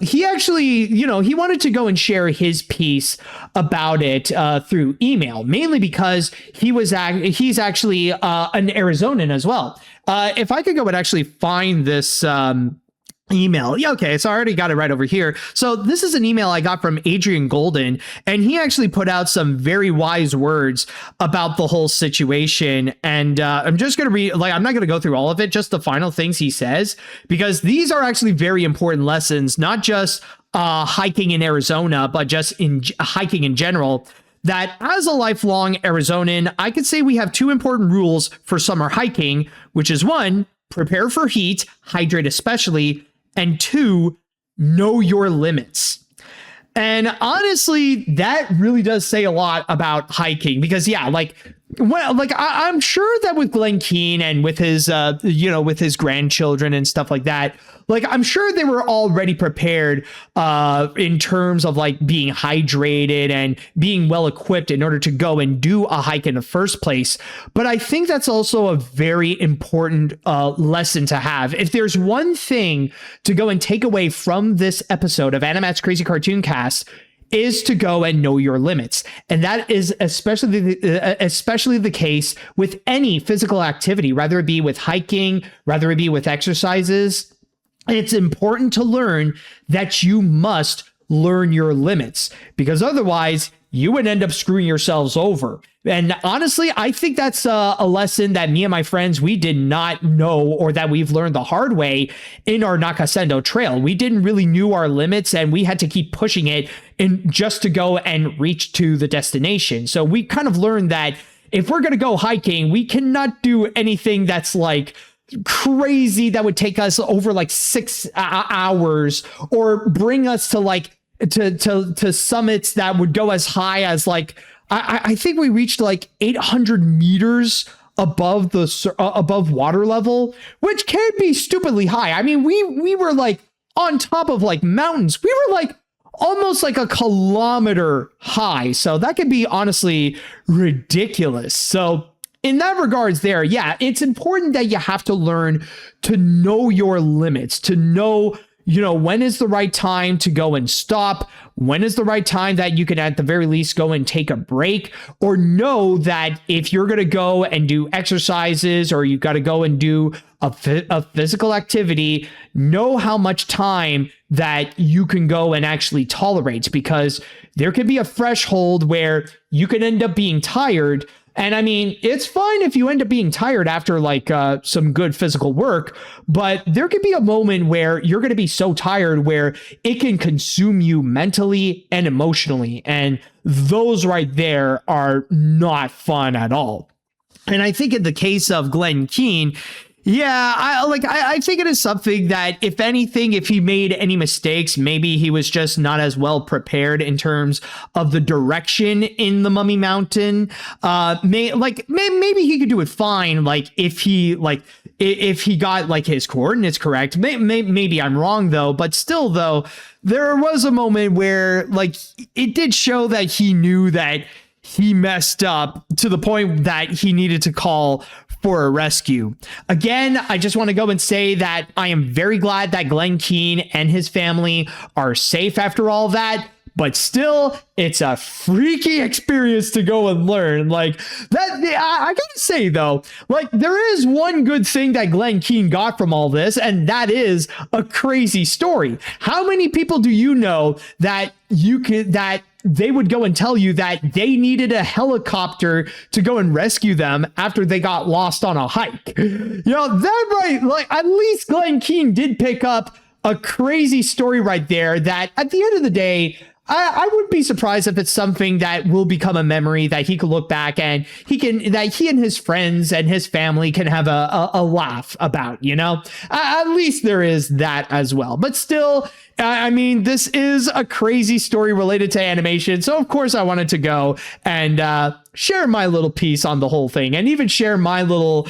he actually, you know, he wanted to go and share his piece about it through email, mainly because he's actually an Arizonan as well. If I could go and actually find this email. Yeah, okay, so I already got it right over here. So this is an email I got from Adrian Golden, and he actually put out some very wise words about the whole situation. And I'm just going to read, like, I'm not going to go through all of it, just the final things he says, because these are actually very important lessons, not just hiking in Arizona, but just in hiking in general. That as a lifelong Arizonan, I could say we have two important rules for summer hiking, which is one, prepare for heat, hydrate especially, and two, know your limits. And honestly, that really does say a lot about hiking because, yeah, like, well, like I'm sure that with Glen Keane and with his, you know, with his grandchildren and stuff like that, like I'm sure they were already prepared in terms of like being hydrated and being well equipped in order to go and do a hike in the first place. But I think that's also a very important lesson to have. If there's one thing to go and take away from this episode of AniMat's Crazy Cartoon Cast, is to go and know your limits. And that is especially the case with any physical activity, whether it be with hiking, whether it be with exercises. It's important to learn that you must learn your limits, because otherwise you would end up screwing yourselves over. And honestly, I think that's a lesson that me and my friends, we did not know, or that we've learned the hard way in our Nakasendo trail. We didn't really knew our limits, and we had to keep pushing it in just to go and reach to the destination. So we kind of learned that if we're going to go hiking, we cannot do anything that's like crazy that would take us over like 6 hours, or bring us to like to summits that would go as high as like I think we reached like 800 meters above the above water level, which can be stupidly high. I mean, we were like on top of like mountains. We were like almost like a kilometer high. So that could be honestly ridiculous. So in that regards there, yeah, it's important that you have to learn to know your limits, to know, you know, when is the right time to go and stop? When is the right time that you can at the very least go and take a break? Or know that if you're going to go and do exercises, or you've got to go and do a physical activity, know how much time that you can go and actually tolerate, because there could be a threshold where you can end up being tired. And I mean, it's fine if you end up being tired after like some good physical work, but there could be a moment where you're going to be so tired where it can consume you mentally and emotionally. And those right there are not fun at all. And I think in the case of Glen Keane, yeah, I think it is something that, if anything, if he made any mistakes, maybe he was just not as well prepared in terms of the direction in the Mummy Mountain. Maybe he could do it fine. Like if he got like his coordinates correct. Maybe I'm wrong though, but still though, there was a moment where like it did show that he knew that he messed up to the point that he needed to call for a rescue. Again, I just want to go and say that I am very glad that Glen Keane and his family are safe after all that. But still, it's a freaky experience to go and learn. Like that, I gotta say though, like there is one good thing that Glen Keane got from all this, and that is a crazy story. How many people do you know that they would go and tell you that they needed a helicopter to go and rescue them after they got lost on a hike? You know, that right, like at least Glen Keane did pick up a crazy story right there that at the end of the day, I wouldn't be surprised if it's something that will become a memory that he could look back and that he and his friends and his family can have a laugh about, you know? At least there is that as well. But still, I mean, this is a crazy story related to animation. So, of course, I wanted to go and share my little piece on the whole thing and even share my little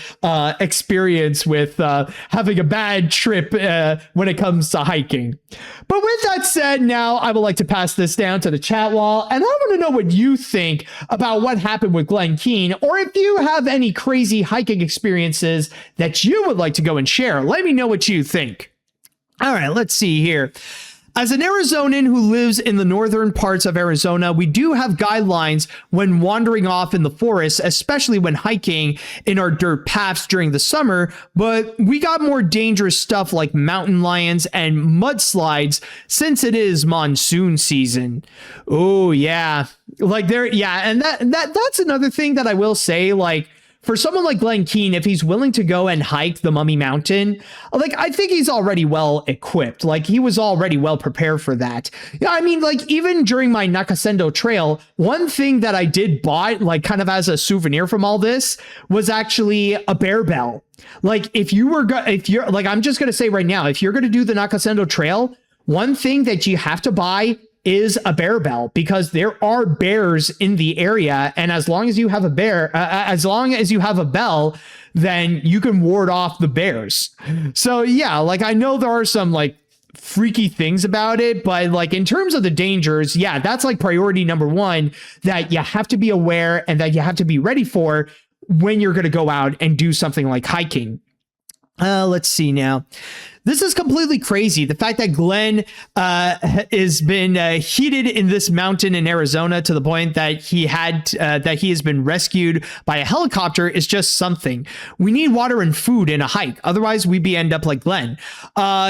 experience with having a bad trip when it comes to hiking. But with that said, now I would like to pass this down to the chat wall. And I want to know what you think about what happened with Glen Keane, or if you have any crazy hiking experiences that you would like to go and share. Let me know what you think. All right, let's see here. As an Arizonan who lives in the northern parts of Arizona, we do have guidelines when wandering off in the forest, especially when hiking in our dirt paths during the summer, but we got more dangerous stuff like mountain lions and mudslides since it is monsoon season. Oh, yeah. Like and that's another thing that I will say, like, for someone like Glen Keane, if he's willing to go and hike the Mummy Mountain, like, I think he's already well equipped. Like, he was already well prepared for that. Yeah, I mean, like, even during my Nakasendo Trail, one thing that I did buy, like, kind of as a souvenir from all this, was actually a bear bell. Like, I'm just going to say right now, if you're going to do the Nakasendo Trail, one thing that you have to buy is a bear bell, because there are bears in the area, and as long as you have a bell, then you can ward off the bears. So yeah, like, I know there are some like freaky things about it, but like in terms of the dangers, yeah, that's like priority number one that you have to be aware and that you have to be ready for when you're going to go out and do something like hiking. Let's see now. This is completely crazy. The fact that Glen has been heated in this mountain in Arizona to the point that he has been rescued by a helicopter is just something. We need water and food in a hike. Otherwise, we'd end up like Glen.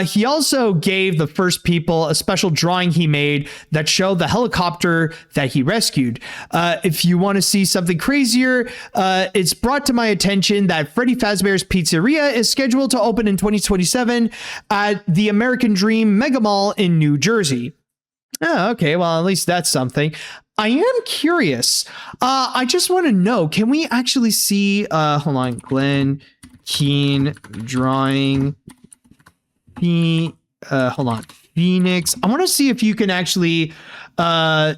He also gave the first people a special drawing he made that showed the helicopter that he rescued. If you want to see something crazier, it's brought to my attention that Freddy Fazbear's Pizzeria is scheduled to open in 2027 at the American Dream Mega Mall in New Jersey. Oh, okay. Well, at least that's something. I am curious. I just want to know, can we actually see, hold on, Glen Keane drawing, hold on, Phoenix. I want to see if you can actually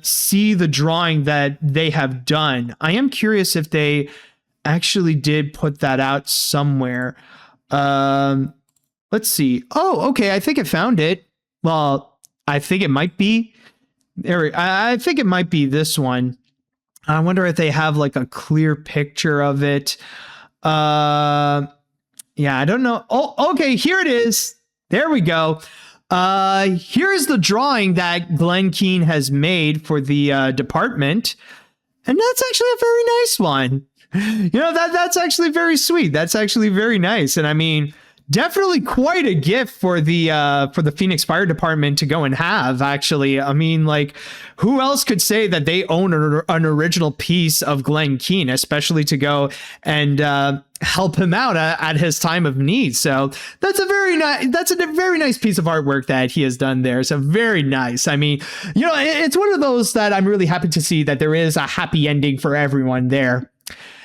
see the drawing that they have done. I am curious if they actually did put that out somewhere. Let's see. Oh, okay. I think I found it. Well, I think it might be there. I think it might be this one. I wonder if they have like a clear picture of it. Yeah, I don't know. Oh, okay. Here it is. There we go. Here's the drawing that Glen Keane has made for the department. And that's actually a very nice one. You know, that's actually very sweet. That's actually very nice. And I mean, definitely quite a gift for the Phoenix Fire Department to go and have, actually. I mean, like, who else could say that they own an original piece of Glen Keane, especially to go and help him out at his time of need? So that's a very nice piece of artwork that he has done there. So very nice. I mean, you know, it's one of those that I'm really happy to see that there is a happy ending for everyone there.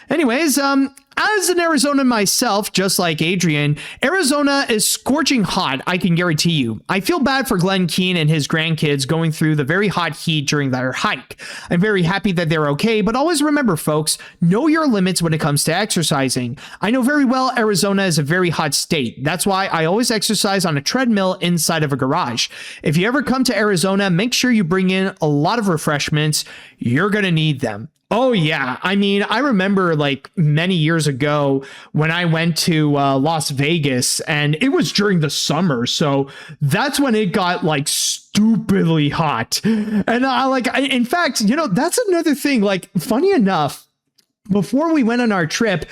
Anyways, as an Arizonan myself, just like Adrian, Arizona is scorching hot, I can guarantee you. I feel bad for Glen Keane and his grandkids going through the very hot heat during their hike. I'm very happy that they're okay, but always remember, folks, know your limits when it comes to exercising. I know very well Arizona is a very hot state. That's why I always exercise on a treadmill inside of a garage. If you ever come to Arizona, make sure you bring in a lot of refreshments. You're going to need them. Oh, yeah. I mean, I remember like many years ago when I went to Las Vegas, and it was during the summer. So that's when it got like stupidly hot. And in fact, that's another thing. Like, funny enough, before we went on our trip,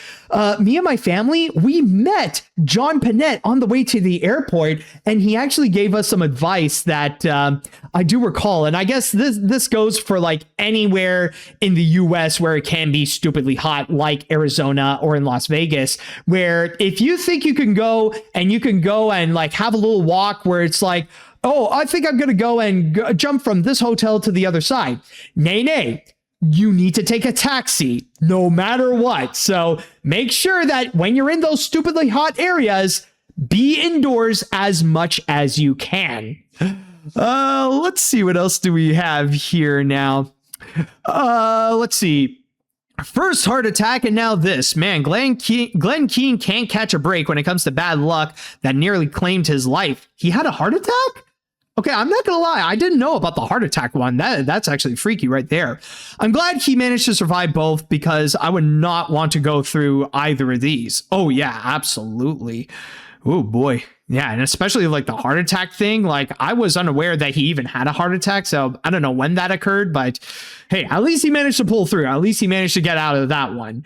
me and my family, we met John Panette on the way to the airport, and he actually gave us some advice that I do recall. And I guess this goes for like anywhere in the US where it can be stupidly hot, like Arizona or in Las Vegas, where if you think you can go and like have a little walk where it's like, oh, I think I'm going to go and jump from this hotel to the other side. Nay. You need to take a taxi no matter what. So make sure that when you're in those stupidly hot areas, be indoors as much as you can. Let's see. What else do we have here now? Let's see. First heart attack, and now this. Man, Glen Keane can't catch a break when it comes to bad luck that nearly claimed his life. He had a heart attack? Okay, I'm not gonna lie, I didn't know about the heart attack one. That's actually freaky right there. I'm glad he managed to survive both, because I would not want to go through either of these. Oh yeah, absolutely. Oh boy. Yeah, and especially like the heart attack thing, like I was unaware that he even had a heart attack, so I don't know when that occurred, but hey, at least he managed to pull through. At least he managed to get out of that one.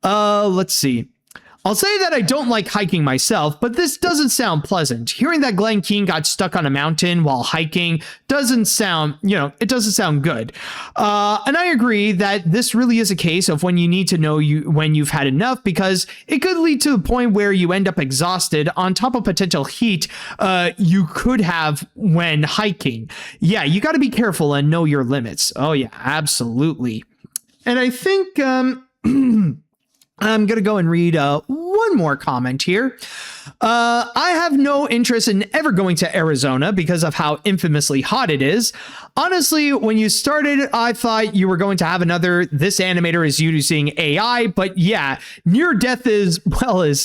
Let's see. I'll say that I don't like hiking myself, but this doesn't sound pleasant. Hearing that Glen Keane got stuck on a mountain while hiking doesn't sound, it doesn't sound good. And I agree that this really is a case of when you need to know when you've had enough, because it could lead to the point where you end up exhausted on top of potential heat you could have when hiking. Yeah, you got to be careful and know your limits. Oh yeah, absolutely. And I think I'm going to go and read one more comment here. I have no interest in ever going to Arizona because of how infamously hot it is. Honestly, when you started, I thought you were going to have another "this animator is using AI," but yeah, near death is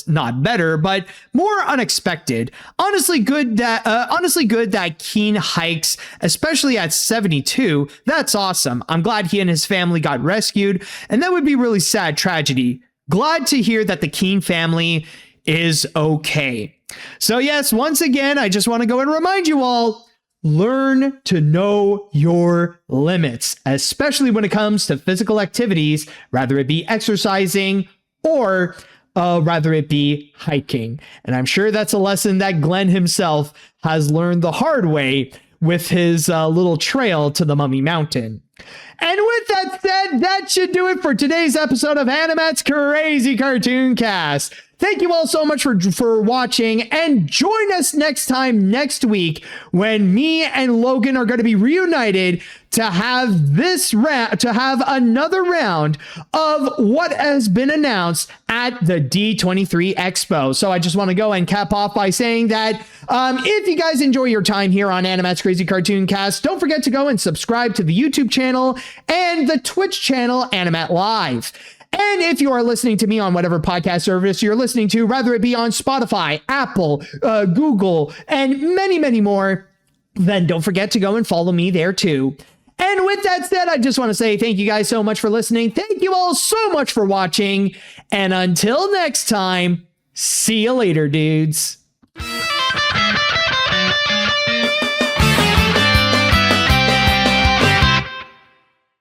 not better, but more unexpected. Honestly good that Keane hikes, especially at 72. That's awesome. I'm glad he and his family got rescued, and that would be really sad tragedy. Glad to hear that the Keane family is okay. So yes, once again, I just want to go and remind you all, learn to know your limits, especially when it comes to physical activities, rather it be exercising or rather it be hiking. And I'm sure that's a lesson that Glen himself has learned the hard way with his little trail to the Mummy Mountain. And with that said, that should do it for today's episode of AniMat's Crazy Cartoon Cast. Thank you all so much for watching, and join us next week when me and Logan are going to be reunited to have another round of what has been announced at the D23 Expo. So I just want to go and cap off by saying that if you guys enjoy your time here on AniMat's Crazy Cartoon Cast, don't forget to go and subscribe to the YouTube channel and the Twitch channel Animat Live. And if you are listening to me on whatever podcast service you're listening to, rather it be on Spotify, Apple, Google, and many, many more, then don't forget to go and follow me there too. And with that said, I just want to say thank you guys so much for listening. Thank you all so much for watching. And until next time, see you later, dudes.